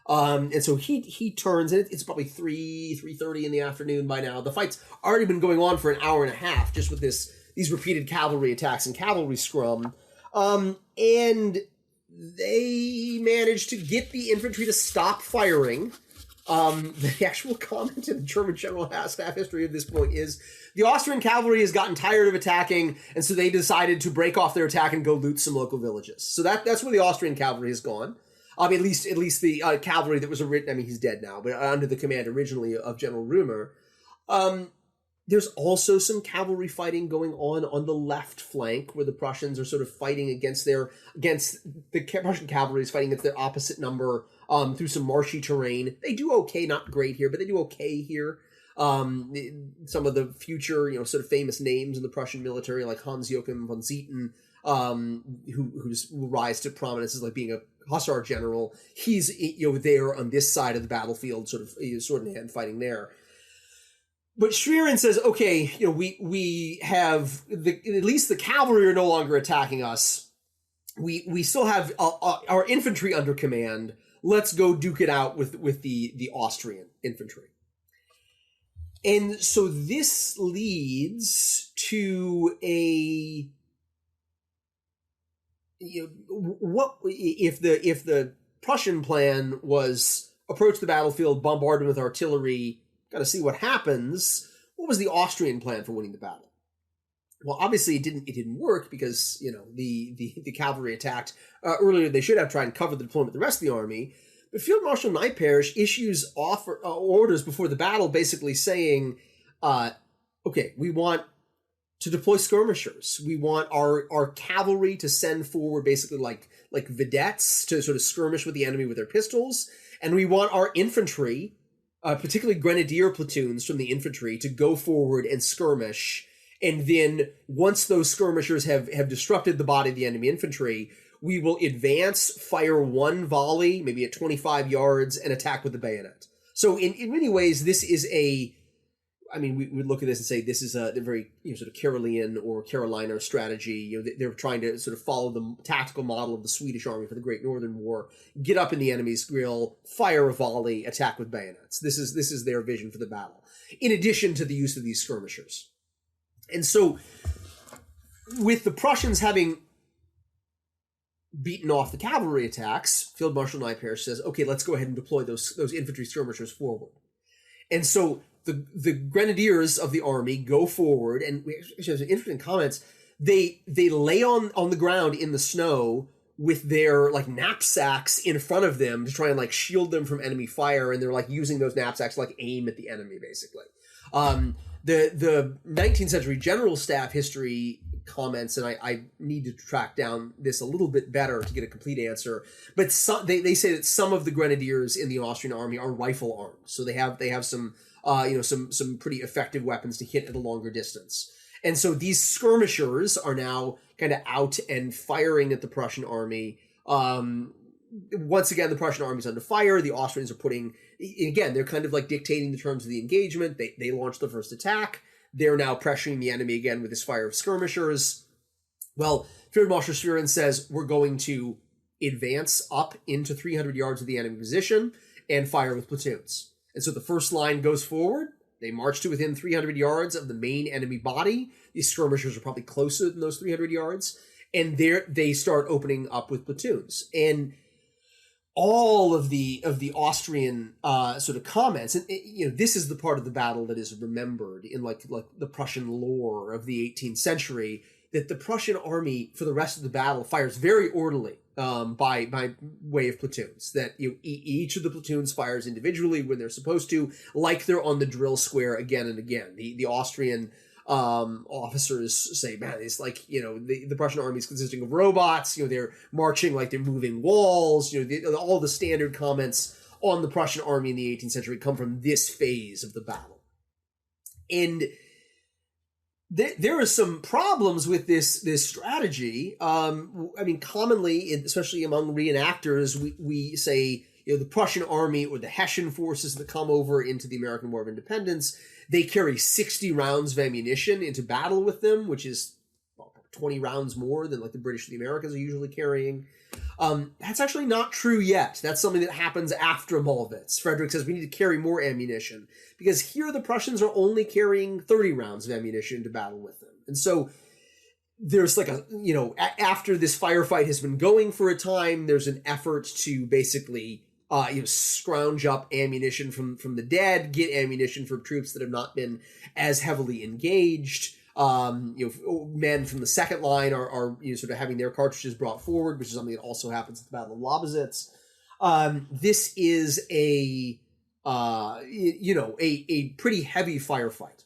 And so he turns, and it's probably 3:30 in the afternoon by now. The fight's already been going on for an hour and a half, just with these repeated cavalry attacks and cavalry scrum. And they manage to get the infantry to stop firing. The actual comment in the German general staff history of this point is, the Austrian cavalry has gotten tired of attacking, and so they decided to break off their attack and go loot some local villages. So that's where the Austrian cavalry has gone. At least the cavalry that was written. I mean, he's dead now, but under the command originally of General Römer. There's also some cavalry fighting going on the left flank, where the Prussians are sort of fighting against the Prussian cavalry is fighting against their opposite number through some marshy terrain. They do okay, not great here, but they do okay here. Some of the future, sort of famous names in the Prussian military, like Hans Joachim von Zieten, who just will rise to prominence as like being a hussar general. He's there on this side of the battlefield, sort of sword in hand fighting there. But Schwerin says, "Okay, we have at least the cavalry are no longer attacking us. We still have our infantry under command. Let's go duke it out with the Austrian infantry." And so this leads to a what if the Prussian plan was approach the battlefield, bombard them with artillery, got to see what happens. What was the Austrian plan for winning the battle? Well, obviously it didn't work because the cavalry attacked earlier. They should have tried and cover the deployment of the rest of the army. But Field Marshal Neippersch issues orders before the battle, basically saying, okay, we want to deploy skirmishers. We want our cavalry to send forward basically like vedettes to sort of skirmish with the enemy with their pistols. And we want our infantry, particularly grenadier platoons from the infantry, to go forward and skirmish. And then once those skirmishers have disrupted the body of the enemy infantry, we will advance, fire one volley, maybe at 25 yards, and attack with the bayonet. So in many ways, this is we would look at this and say this is a very sort of Carolean or Carolina strategy. They're trying to sort of follow the tactical model of the Swedish army for the Great Northern War. Get up in the enemy's grill, fire a volley, attack with bayonets. This is their vision for the battle, in addition to the use of these skirmishers. And so, with the Prussians having beaten off the cavalry attacks, Field Marshal Neipperg says, "Okay, let's go ahead and deploy those infantry skirmishers forward." And so the grenadiers of the army go forward, and we actually have some interesting comments. They lay on the ground in the snow with their knapsacks in front of them to try and shield them from enemy fire, and they're using those knapsacks to aim at the enemy basically. The 19th century general staff history comments, and I need to track down this a little bit better to get a complete answer, but they say that some of the grenadiers in the Austrian army are rifle armed, so they have some some pretty effective weapons to hit at a longer distance. And so these skirmishers are now kind of out and firing at the Prussian army. Once again, the Prussian army's under fire. The Austrians are they're kind of dictating the terms of the engagement. They launch the first attack. They're now pressuring the enemy again with this fire of skirmishers. Well, Field Marshal Schwerin says, we're going to advance up into 300 yards of the enemy position and fire with platoons. And so the first line goes forward. They march to within 300 yards of the main enemy body. These skirmishers are probably closer than those 300 yards. And there they start opening up with platoons. And all of the Austrian sort of comments, and this is the part of the battle that is remembered in like the Prussian lore of the 18th century, that the Prussian army for the rest of the battle fires very orderly by way of platoons. That each of the platoons fires individually when they're supposed to, like they're on the drill square again and again. The Austrian officers say, man, it's the Prussian army is consisting of robots. They're marching like they're moving walls. All the standard comments on the Prussian army in the 18th century come from this phase of the battle. And there are some problems with this strategy. Commonly, especially among reenactors, we say the Prussian army or the Hessian forces that come over into the American War of Independence, they carry 60 rounds of ammunition into battle with them, which is 20 rounds more than the British and the Americans are usually carrying. That's actually not true yet. That's something that happens after Mollwitz. Frederick says we need to carry more ammunition because here the Prussians are only carrying 30 rounds of ammunition to battle with them. And so there's after this firefight has been going for a time, there's an effort to basically scrounge up ammunition from the dead, get ammunition from troops that have not been as heavily engaged. Men from the second line are sort of having their cartridges brought forward, which is something that also happens at the Battle of Mollwitz. This is a pretty heavy firefight,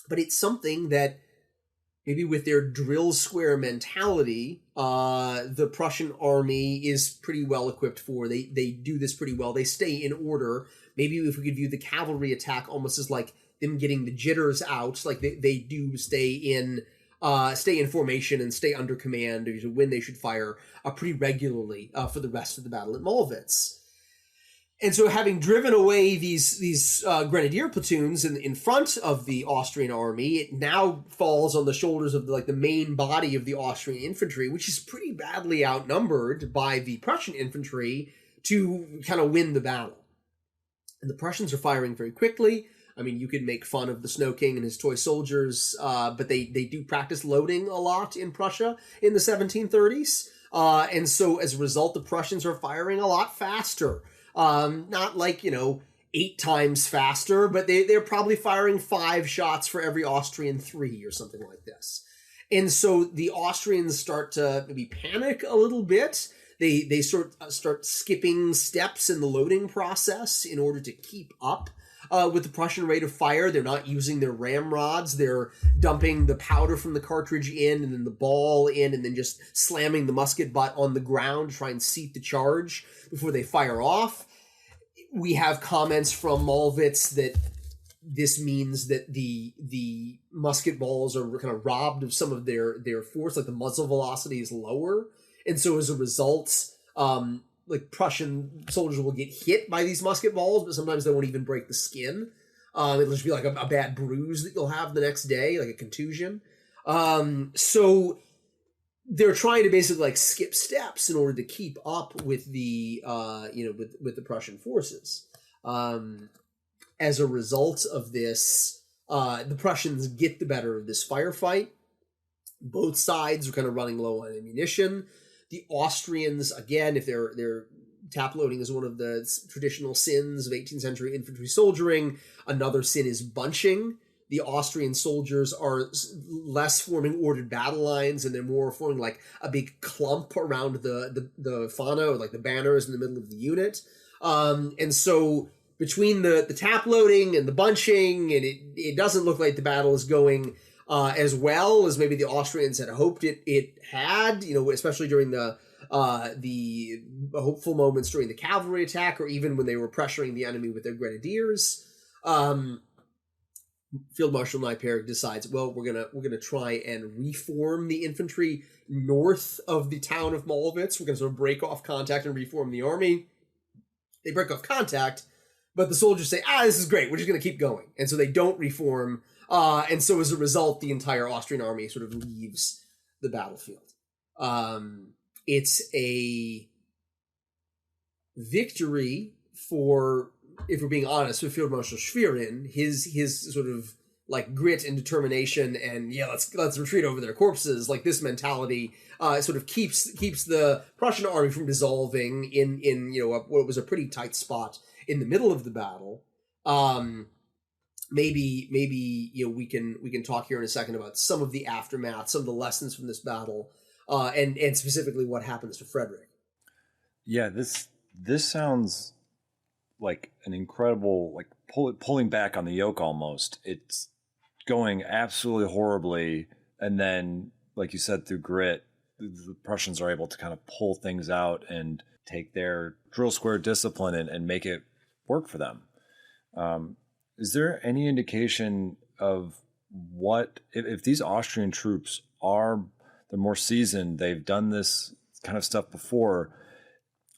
but it's something that maybe with their drill square mentality, the Prussian army is pretty well equipped for. They do this pretty well. They stay in order. Maybe if we could view the cavalry attack almost as them getting the jitters out, they do stay in formation and stay under command when they should fire pretty regularly for the rest of the battle at Mollwitz. And so having driven away these grenadier platoons in front of the Austrian army, it now falls on the shoulders of the main body of the Austrian infantry, which is pretty badly outnumbered by the Prussian infantry, to kind of win the battle. And the Prussians are firing very quickly. You could make fun of the Snow King and his toy soldiers, but they do practice loading a lot in Prussia in the 1730s. And so as a result, the Prussians are firing a lot faster. Not 8 times faster, but they're probably firing 5 shots for every Austrian 3 or something like this. And so the Austrians start to maybe panic a little bit. They start skipping steps in the loading process in order to keep up. with the Prussian rate of fire. They're not using their ramrods. They're dumping the powder from the cartridge in and then the ball in and then just slamming the musket butt on the ground to try and seat the charge before they fire off. We have comments from Mollwitz that this means that the musket balls are kind of robbed of some of their force, like the muzzle velocity is lower. And so as a result, like Prussian soldiers will get hit by these musket balls, but sometimes they won't even break the skin. It'll just be like a bad bruise that you'll have the next day, like a contusion. So they're trying to basically like skip steps in order to keep up with the with the Prussian forces. As a result of this, the Prussians get the better of this firefight. Both sides are kind of running low on ammunition. The Austrians, again, if their tap loading is one of the traditional sins of 18th century infantry soldiering, another sin is bunching. The Austrian soldiers are less forming ordered battle lines, and they're more forming like a big clump around the fano, like the banners in the middle of the unit. And so between the tap loading and the bunching, and it doesn't look like the battle is going as well as maybe the Austrians had hoped it had, especially during the hopeful moments during the cavalry attack, or even when they were pressuring the enemy with their grenadiers. Field Marshal Nyperg decides, well, we're gonna try and reform the infantry north of the town of Mollwitz. We're gonna sort of break off contact and reform the army. They break off contact, but the soldiers say, this is great, we're just gonna keep going. And so they don't reform, and so as a result, the entire Austrian army sort of leaves the battlefield. It's a victory for, if we're being honest, with Field Marshal Schwerin. His sort of like grit and determination, and let's retreat over their corpses. Like this mentality sort of keeps the Prussian army from dissolving in what was a pretty tight spot in the middle of the battle. Maybe we can talk here in a second about some of the aftermath, some of the lessons from this battle, and specifically what happens to Frederick. Yeah, this sounds like an incredible, like pulling back on the yoke almost. It's going absolutely horribly, and then, like you said, through grit, the Prussians are able to kind of pull things out and take their drill square discipline and make it work for them. Is there any indication of what, if these Austrian troops they're more seasoned, they've done this kind of stuff before,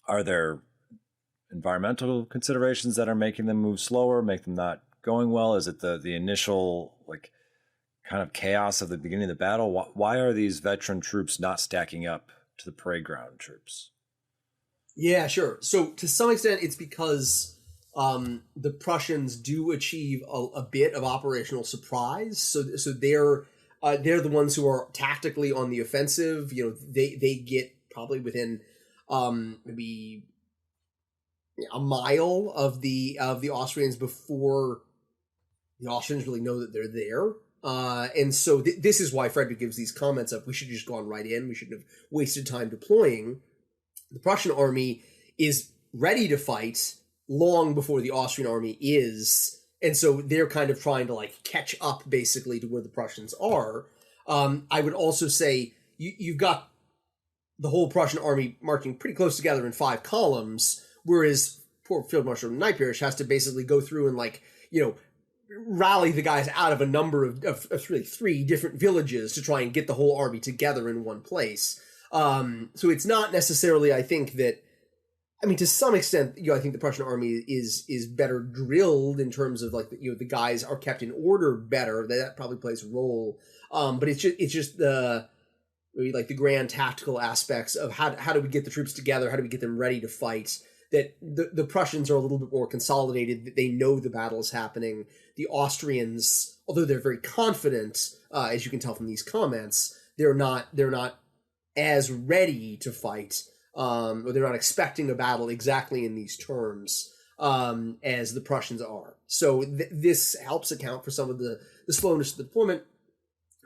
are there environmental considerations that are making them move slower, make them not going well? Is it the initial like kind of chaos of the beginning of the battle? Why are these veteran troops not stacking up to the parade ground troops? Yeah, sure. So to some extent, it's because the Prussians do achieve a bit of operational surprise. So they're the ones who are tactically on the offensive. They get probably within maybe a mile of the Austrians before the Austrians really know that they're there. And so this is why Frederick gives these comments of, we should have just gone right in. We shouldn't have wasted time deploying. The Prussian army is ready to fight long before the Austrian army is. And so they're kind of trying to like catch up basically to where the Prussians are. I would also say you've got the whole Prussian army marching pretty close together in 5 columns, whereas poor Field Marshal Nyperg has to basically go through and rally the guys out of a number of really 3 different villages to try and get the whole army together in one place. So it's not necessarily, I think that, to some extent, I think the Prussian army is better drilled in terms of like, the guys are kept in order better. That probably plays a role. But it's just the grand tactical aspects of how do we get the troops together? How do we get them ready to fight? That the Prussians are a little bit more consolidated, that they know the battle is happening. The Austrians, although they're very confident, as you can tell from these comments, they're not as ready to fight, or they're not expecting a battle exactly in these terms as the Prussians are. So this helps account for some of the slowness of the deployment.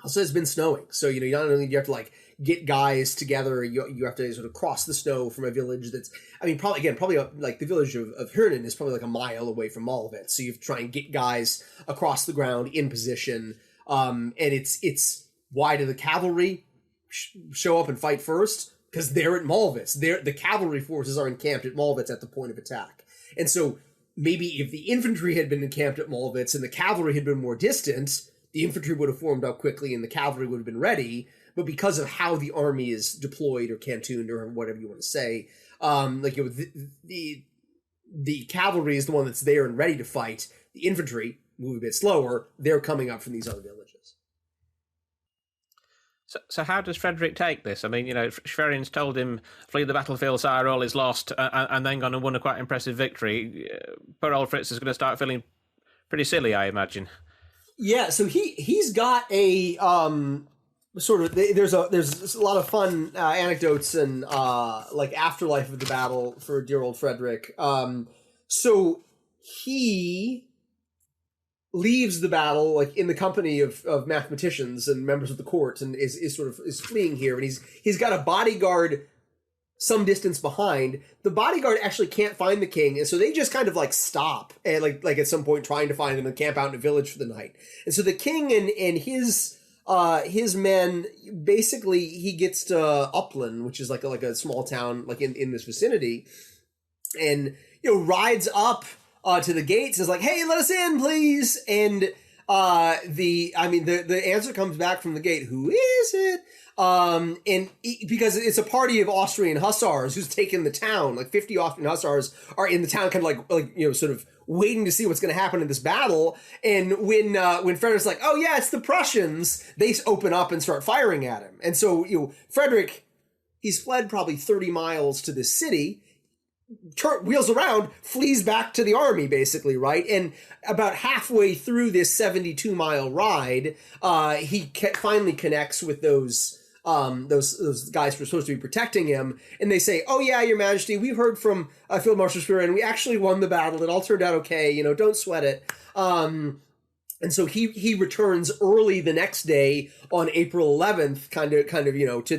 Also, it's been snowing, so you not only do you have to like get guys together, you have to sort of cross the snow from a village that's, probably like the village of Hürnen is probably like a mile away from Mollwitz, so you have to try and get guys across the ground in position, and it's why do the cavalry show up and fight first? Because they're at Mollwitz. The cavalry forces are encamped at Mollwitz at the point of attack, and so maybe if the infantry had been encamped at Mollwitz and the cavalry had been more distant, the infantry would have formed up quickly and the cavalry would have been ready. But because of how the army is deployed or cantoned or whatever you want to say, the cavalry is the one that's there and ready to fight. The infantry move a bit slower. They're coming up from these other villages. So how does Frederick take this? I mean, Schwerin's told him, flee the battlefield, sire, all is lost, and then gone and won a quite impressive victory. Poor old Fritz is going to start feeling pretty silly, I imagine. Yeah, so he's got a sort of, there's a lot of fun anecdotes and like afterlife of the battle for dear old Frederick. So he leaves the battle like in the company of mathematicians and members of the court, and is fleeing here, and he's got a bodyguard some distance behind. The bodyguard actually can't find the king, and so they just kind of like stop and like at some point trying to find him and camp out in a village for the night. And so the king and his men, basically he gets to Upland, which is like a small town like in this vicinity, and rides up to the gates, is like, hey, let us in, please. And the answer comes back from the gate, who is it? Because it's a party of Austrian hussars who's taken the town, like 50 Austrian hussars are in the town, kind of like sort of waiting to see what's going to happen in this battle. And when Frederick's like, oh yeah, it's the Prussians, they open up and start firing at him. And so, Frederick, he's fled probably 30 miles to this city, wheels around, flees back to the army, basically, right? And about halfway through this 72-mile ride, he finally connects with those guys who are supposed to be protecting him, and they say, oh yeah, your majesty, we've heard from Field Marshal Schwerin, we actually won the battle, it all turned out okay, don't sweat it. And so he returns early the next day on April 11th, kind of to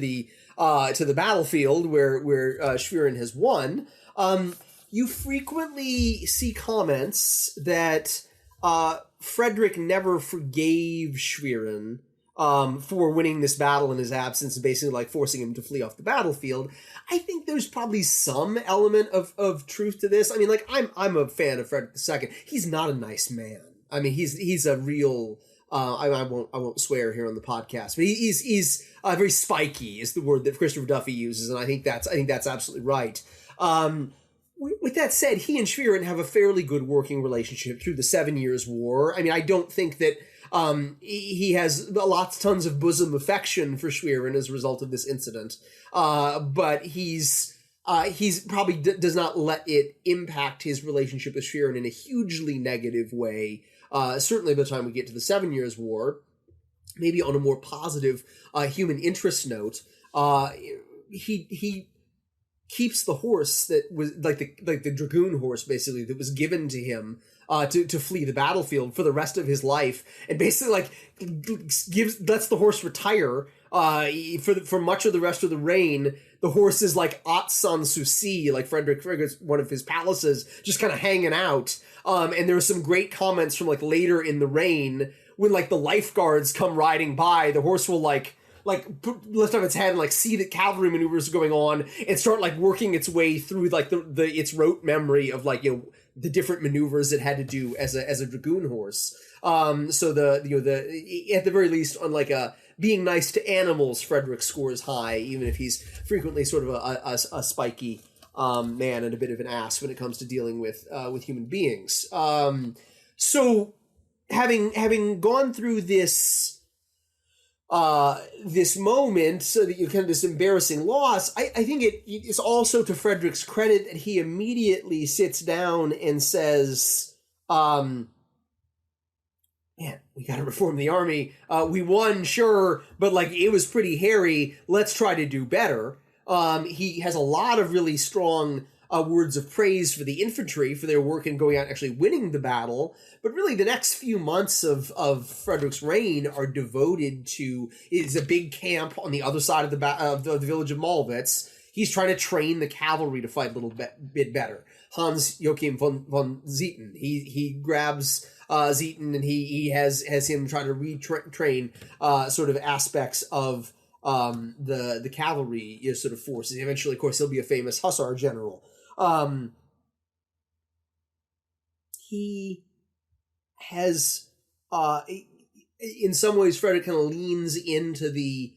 the battlefield where Schwerin has won. You frequently see comments that Frederick never forgave Schwerin for winning this battle in his absence and basically like forcing him to flee off the battlefield. I think there's probably some element of truth to this. I mean, like I'm a fan of Frederick II. He's not a nice man. I mean, he's a real. I won't swear here on the podcast, but he's very spiky is the word that Christopher Duffy uses, and I think that's absolutely right. With that said, he and Schwerin have a fairly good working relationship through the 7 Years' War. I mean, I don't think that he has tons of bosom affection for Schwerin as a result of this incident, but he's probably does not let it impact his relationship with Schwerin in a hugely negative way. Certainly by the time we get to the 7 Years' War, maybe on a more positive human interest note, he keeps the horse that was like the dragoon horse, basically, that was given to him to flee the battlefield for the rest of his life, and basically like lets the horse retire for much of the rest of the reign. The horse is like Haute Sans Souci, like Frederick's one of his palaces, just kind of hanging out. And there were some great comments from like later in the reign when like the lifeguards come riding by, the horse will lift up its head and like see that cavalry maneuvers are going on and start like working its way through like its rote memory of like the different maneuvers it had to do as a dragoon horse. So the at the very least, on like being nice to animals, Frederick scores high, even if he's frequently sort of a spiky man and a bit of an ass when it comes to dealing with human beings. So having gone through this moment, so that you kind of this embarrassing loss, I think it's also to Frederick's credit that he immediately sits down and says, man, we got to reform the army. We won, sure, but like it was pretty hairy. Let's try to do better. He has a lot of really strong words of praise for the infantry for their work in going out and actually winning the battle. But really, the next few months of Frederick's reign are devoted to, it's a big camp on the other side of the village of Mollwitz. He's trying to train the cavalry to fight a little bit better. Hans Joachim von Zieten, he grabs Zieten, and he has him try to retrain sort of aspects of the cavalry sort of forces. Eventually, of course, he'll be a famous hussar general. He has, in some ways, Frederick kind of leans into the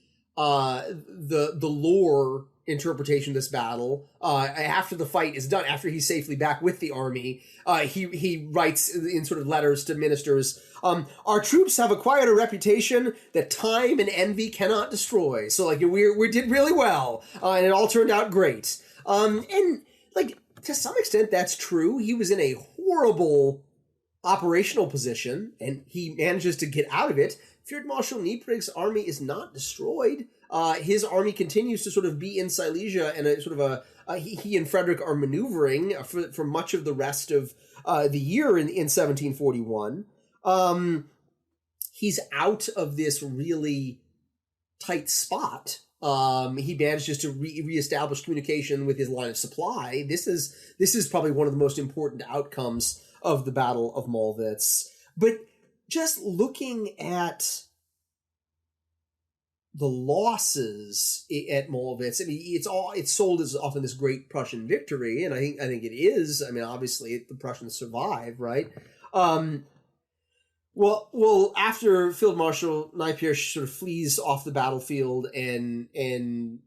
lore interpretation of this battle. After the fight is done, after he's safely back with the army, he writes in sort of letters to ministers, our troops have acquired a reputation that time and envy cannot destroy. So like we did really well, and it all turned out great. And like to some extent that's true. He was in a horrible operational position, and he manages to get out of it. Field Marshal Nieprig's army is not destroyed. His army continues to sort of be in Silesia, and he and Frederick are maneuvering for much of the rest of the year in 1741. He's out of this really tight spot. He manages to reestablish communication with his line of supply. This is probably one of the most important outcomes of the Battle of Mollwitz. But just looking at the losses at Mollwitz, I mean, it's sold as often this great Prussian victory, and I think it is. I mean, obviously the Prussians survive, right? Well, after Field Marshal Napier sort of flees off the battlefield and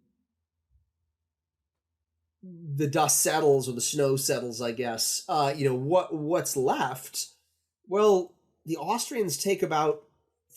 the dust settles, or the snow settles, I guess, what's left? Well, the Austrians take about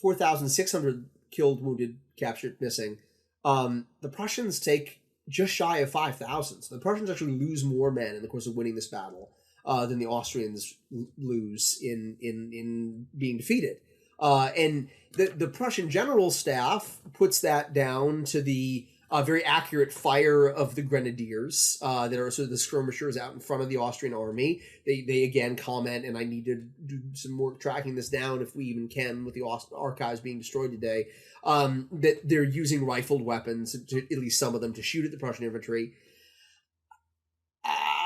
4,600 killed, wounded, captured, missing. The Prussians take just shy of 5,000. So the Prussians actually lose more men in the course of winning this battle than the Austrians lose in being defeated. And the Prussian general staff puts that down to the very accurate fire of the grenadiers that are sort of the skirmishers out in front of the Austrian army. They again comment, and I need to do some work tracking this down if we even can with the archives being destroyed today, that they're using rifled weapons, at least some of them, to shoot at the Prussian infantry.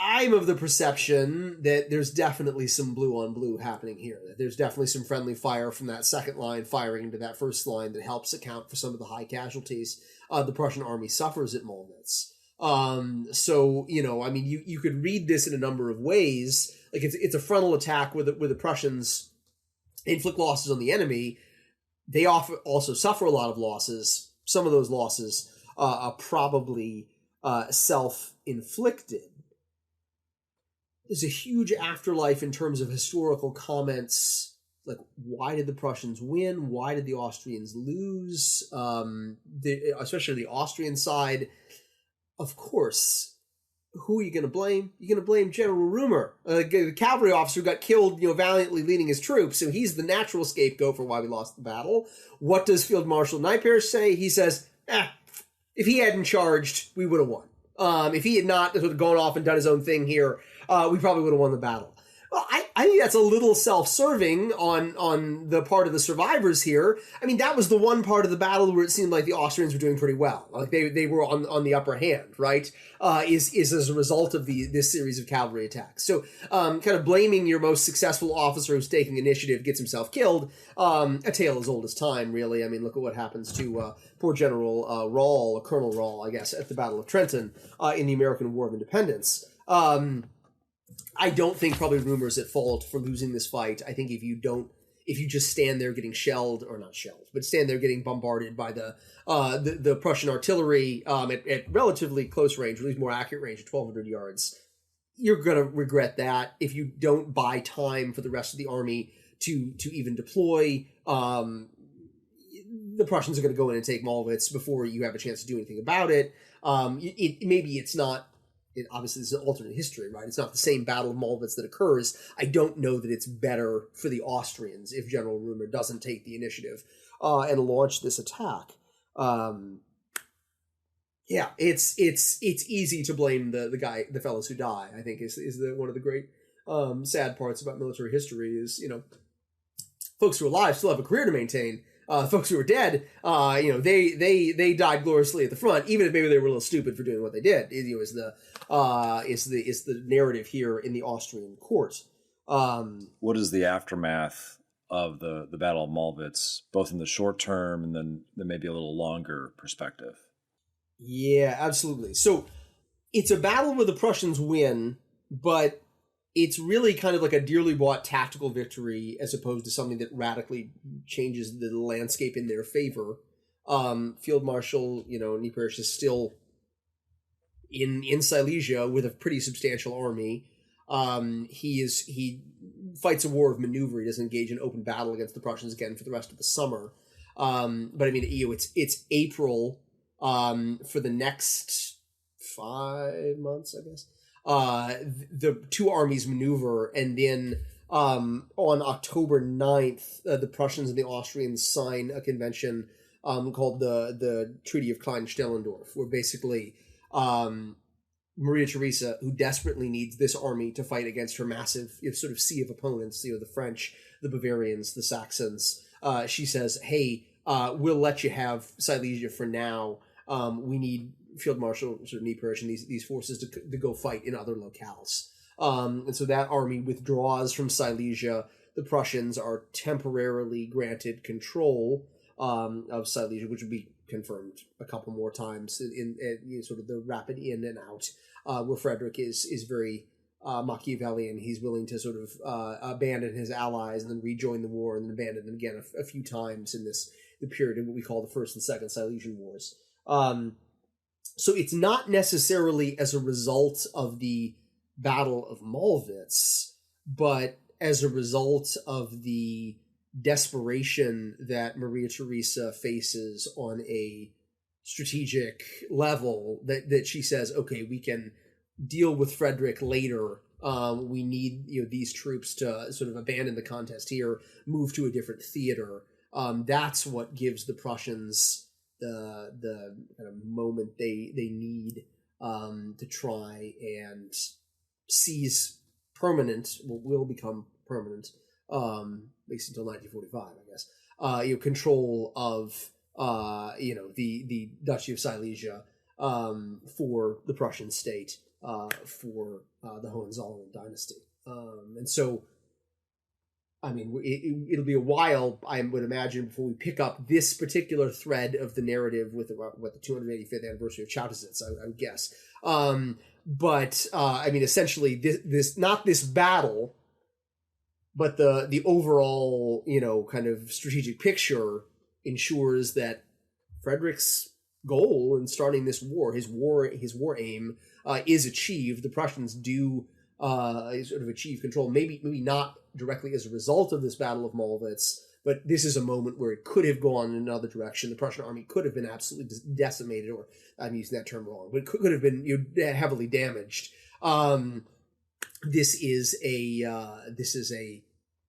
I'm of the perception that there's definitely some blue on blue happening here. That there's definitely some friendly fire from that second line firing into that first line that helps account for some of the high casualties the Prussian army suffers at Mollwitz. So, I mean, you could read this in a number of ways. Like it's a frontal attack where the Prussians inflict losses on the enemy. They also suffer a lot of losses. Some of those losses are probably self-inflicted. There's a huge afterlife in terms of historical comments, like why did the Prussians win? Why did the Austrians lose? Especially the Austrian side. Of course, who are you going to blame? You're going to blame General Rumor, the cavalry officer who got killed, valiantly leading his troops. So he's the natural scapegoat for why we lost the battle. What does Field Marshal Napier say? He says, if he hadn't charged, we would have won. If he had not sort of gone off and done his own thing here, we probably would have won the battle. Well, I think that's a little self-serving on the part of the survivors here. I mean, that was the one part of the battle where it seemed like the Austrians were doing pretty well. Like they were on the upper hand, right? Is as a result of this series of cavalry attacks. So kind of blaming your most successful officer who's taking initiative gets himself killed. A tale as old as time, really. I mean, look at what happens to poor General Rahl, or Colonel Rahl, I guess, at the Battle of Trenton in the American War of Independence. I don't think probably Rumor's at fault for losing this fight. I think if you just stand there getting shelled, or not shelled, but stand there getting bombarded by the Prussian artillery at relatively close range, or at least more accurate range of 1,200 yards, you're going to regret that. If you don't buy time for the rest of the army to even deploy, the Prussians are going to go in and take Mollwitz before you have a chance to do anything about it. Maybe it's not. Obviously, this is an alternate history, right? It's not the same Battle of Mollwitz that occurs. I don't know that it's better for the Austrians if General Rumor doesn't take the initiative and launch this attack. Yeah, it's easy to blame the fellows who die. I think is one of the great sad parts about military history is, folks who are alive still have a career to maintain. Folks who are dead, they died gloriously at the front, even if maybe they were a little stupid for doing what they did. Is the narrative here in the Austrian court. What is the aftermath of the Battle of Mollwitz, both in the short term and then maybe a little longer perspective? Yeah, absolutely. So it's a battle where the Prussians win, but it's really kind of like a dearly bought tactical victory as opposed to something that radically changes the landscape in their favor. Field Marshal, Nieperich is still in Silesia with a pretty substantial army. He fights a war of maneuver. He doesn't engage in open battle against the Prussians again for the rest of the summer. But I mean, it's April for the next 5 months, I guess. The two armies maneuver, and then on October 9th, the Prussians and the Austrians sign a convention called the Treaty of Klein-Stellendorf, where basically Maria Theresa, who desperately needs this army to fight against her massive sort of sea of opponents, the French, the Bavarians, the Saxons, she says, hey, we'll let you have Silesia for now. We need Field Marshal sort of Nieperich and these forces to go fight in other locales. And so that army withdraws from Silesia. The Prussians are temporarily granted control of Silesia, which would be confirmed a couple more times in sort of the rapid in and out, where Frederick is very Machiavellian. He's willing to sort of abandon his allies and then rejoin the war and then abandon them again a few times in the period of what we call the First and Second Silesian Wars. So it's not necessarily as a result of the Battle of Mollwitz, but as a result of the desperation that Maria Theresa faces on a strategic level, that she says, okay, we can deal with Frederick later. We need these troops to sort of abandon the contest here, move to a different theater. That's what gives the Prussians the kind of moment they need to try and seize what will become permanent, at least until 1945, I guess. Control of the Duchy of Silesia for the Prussian state, for the Hohenzollern dynasty, and so. I mean, it'll be a while, I would imagine, before we pick up this particular thread of the narrative with the 285th anniversary of Ceausescu, I would guess. But I mean, essentially, this not this battle, but the overall, kind of strategic picture ensures that Frederick's goal in starting this war, his war aim, is achieved. The Prussians do sort of achieve control, maybe not directly as a result of this Battle of Mollwitz, but this is a moment where it could have gone in another direction. The Prussian army could have been absolutely decimated, or I'm using that term wrong, but it could have been heavily damaged. This is a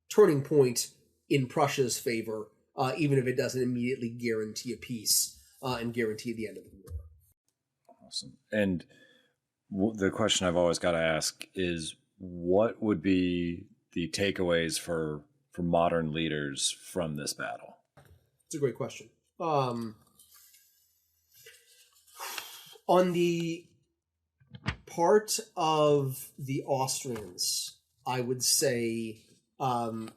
turning point in Prussia's favor, even if it doesn't immediately guarantee a peace and guarantee the end of the war. Awesome. And the question I've always got to ask is, what would be the takeaways for modern leaders from this battle? It's a great question. On the part of the Austrians, I would say my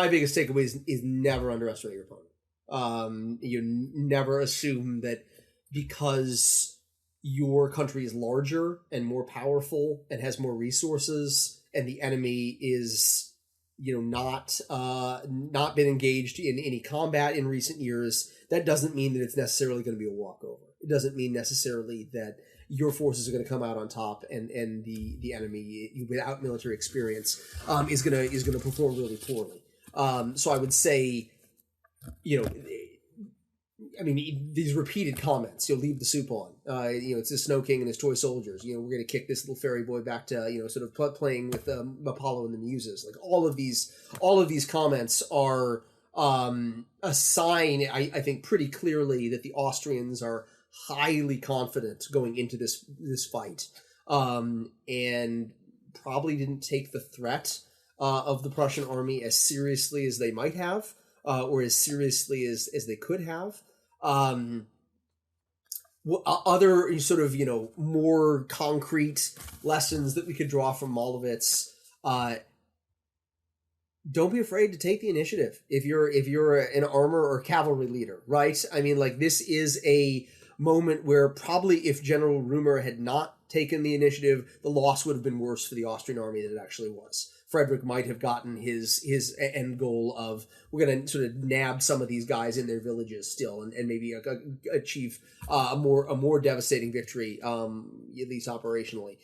biggest takeaway is never underestimate your opponent. You never assume that because your country is larger and more powerful and has more resources, and the enemy is, not been engaged in any combat in recent years, that doesn't mean that it's necessarily going to be a walkover. It doesn't mean necessarily that your forces are going to come out on top, and the enemy, without military experience, is going to perform really poorly. So I would say, I mean, these repeated comments, leave the soup on. It's the Snow King and his toy soldiers. We're going to kick this little fairy boy back to, sort of playing with Apollo and the Muses. Like all of these comments are a sign, I think, pretty clearly that the Austrians are highly confident going into this fight, and probably didn't take the threat of the Prussian army as seriously as they might have, or as seriously as they could have. Other sort of, more concrete lessons that we could draw from Mollwitz. Don't be afraid to take the initiative if you're an armor or cavalry leader, right? I mean, like, this is a moment where probably if General Rumor had not taken the initiative, the loss would have been worse for the Austrian army than it actually was. Frederick might have gotten his end goal of, we're going to sort of nab some of these guys in their villages still, and maybe achieve a more devastating victory, at least operationally,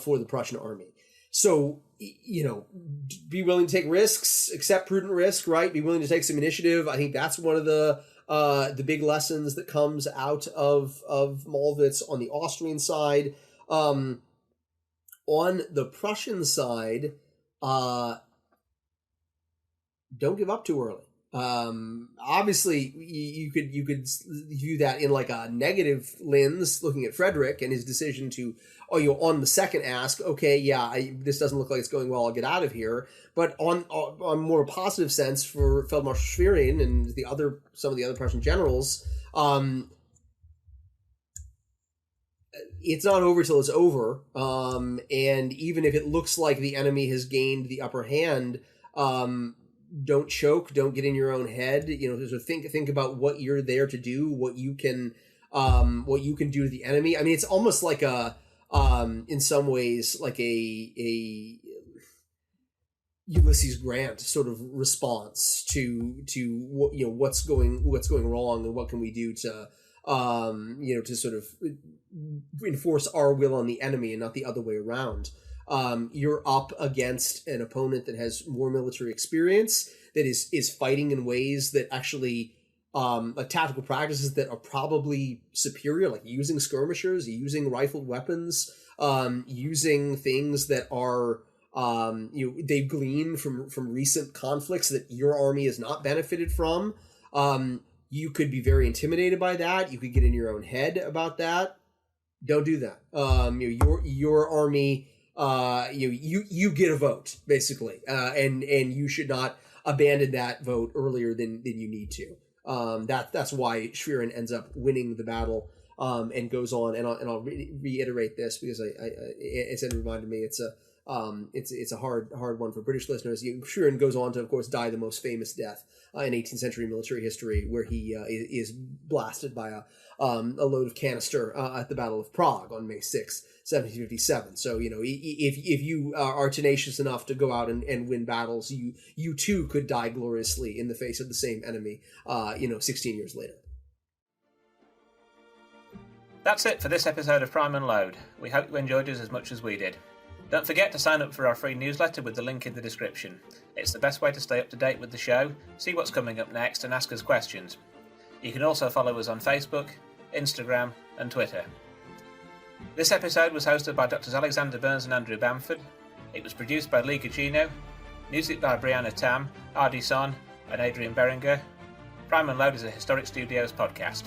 for the Prussian army. So, be willing to take risks, accept prudent risk, right? Be willing to take some initiative. I think that's one of the big lessons that comes out of Mollwitz on the Austrian side. On the Prussian side, don't give up too early. Obviously, you could view that in like a negative lens, looking at Frederick and his decision to, on the second ask, okay, yeah, this doesn't look like it's going well, I'll get out of here. But on more positive sense for Feldmarschall Schwerin and some of the other Prussian generals, it's not over till it's over. And even if it looks like the enemy has gained the upper hand, don't choke, don't get in your own head. So think about what you're there to do, what you can do to the enemy. I mean, it's almost like in some ways, like a Ulysses Grant sort of response to what's going wrong and what can we do to to sort of enforce our will on the enemy and not the other way around. You're up against an opponent that has more military experience, that is fighting in ways that actually tactical practices that are probably superior, like using skirmishers, using rifled weapons, using things that are they glean from recent conflicts that your army has not benefited from. You could be very intimidated by that. You could get in your own head about that. Don't do that. Your army, you get a vote basically, and you should not abandon that vote earlier than you need to. That's why Schwerin ends up winning the battle, and goes on. And I'll reiterate this because it reminded me it's a hard one for British listeners. Schwerin goes on to, of course, die the most famous death in 18th century military history, where he is blasted by a load of canister at the Battle of Prague on May 6, 1757. So, if you are tenacious enough to go out and win battles, you too could die gloriously in the face of the same enemy, 16 years later. That's it for this episode of Prime and Load. We hope you enjoyed us as much as we did. Don't forget to sign up for our free newsletter with the link in the description. It's the best way to stay up to date with the show, see what's coming up next, and ask us questions. You can also follow us on Facebook, Instagram, and Twitter. This episode was hosted by Drs. Alexander Burns and Andrew Bamford. It was produced by Lee Gugino, music by Brianna Tam, Ardi Son, and Adrian Beringer. Prime and Load is a Historic Studios podcast.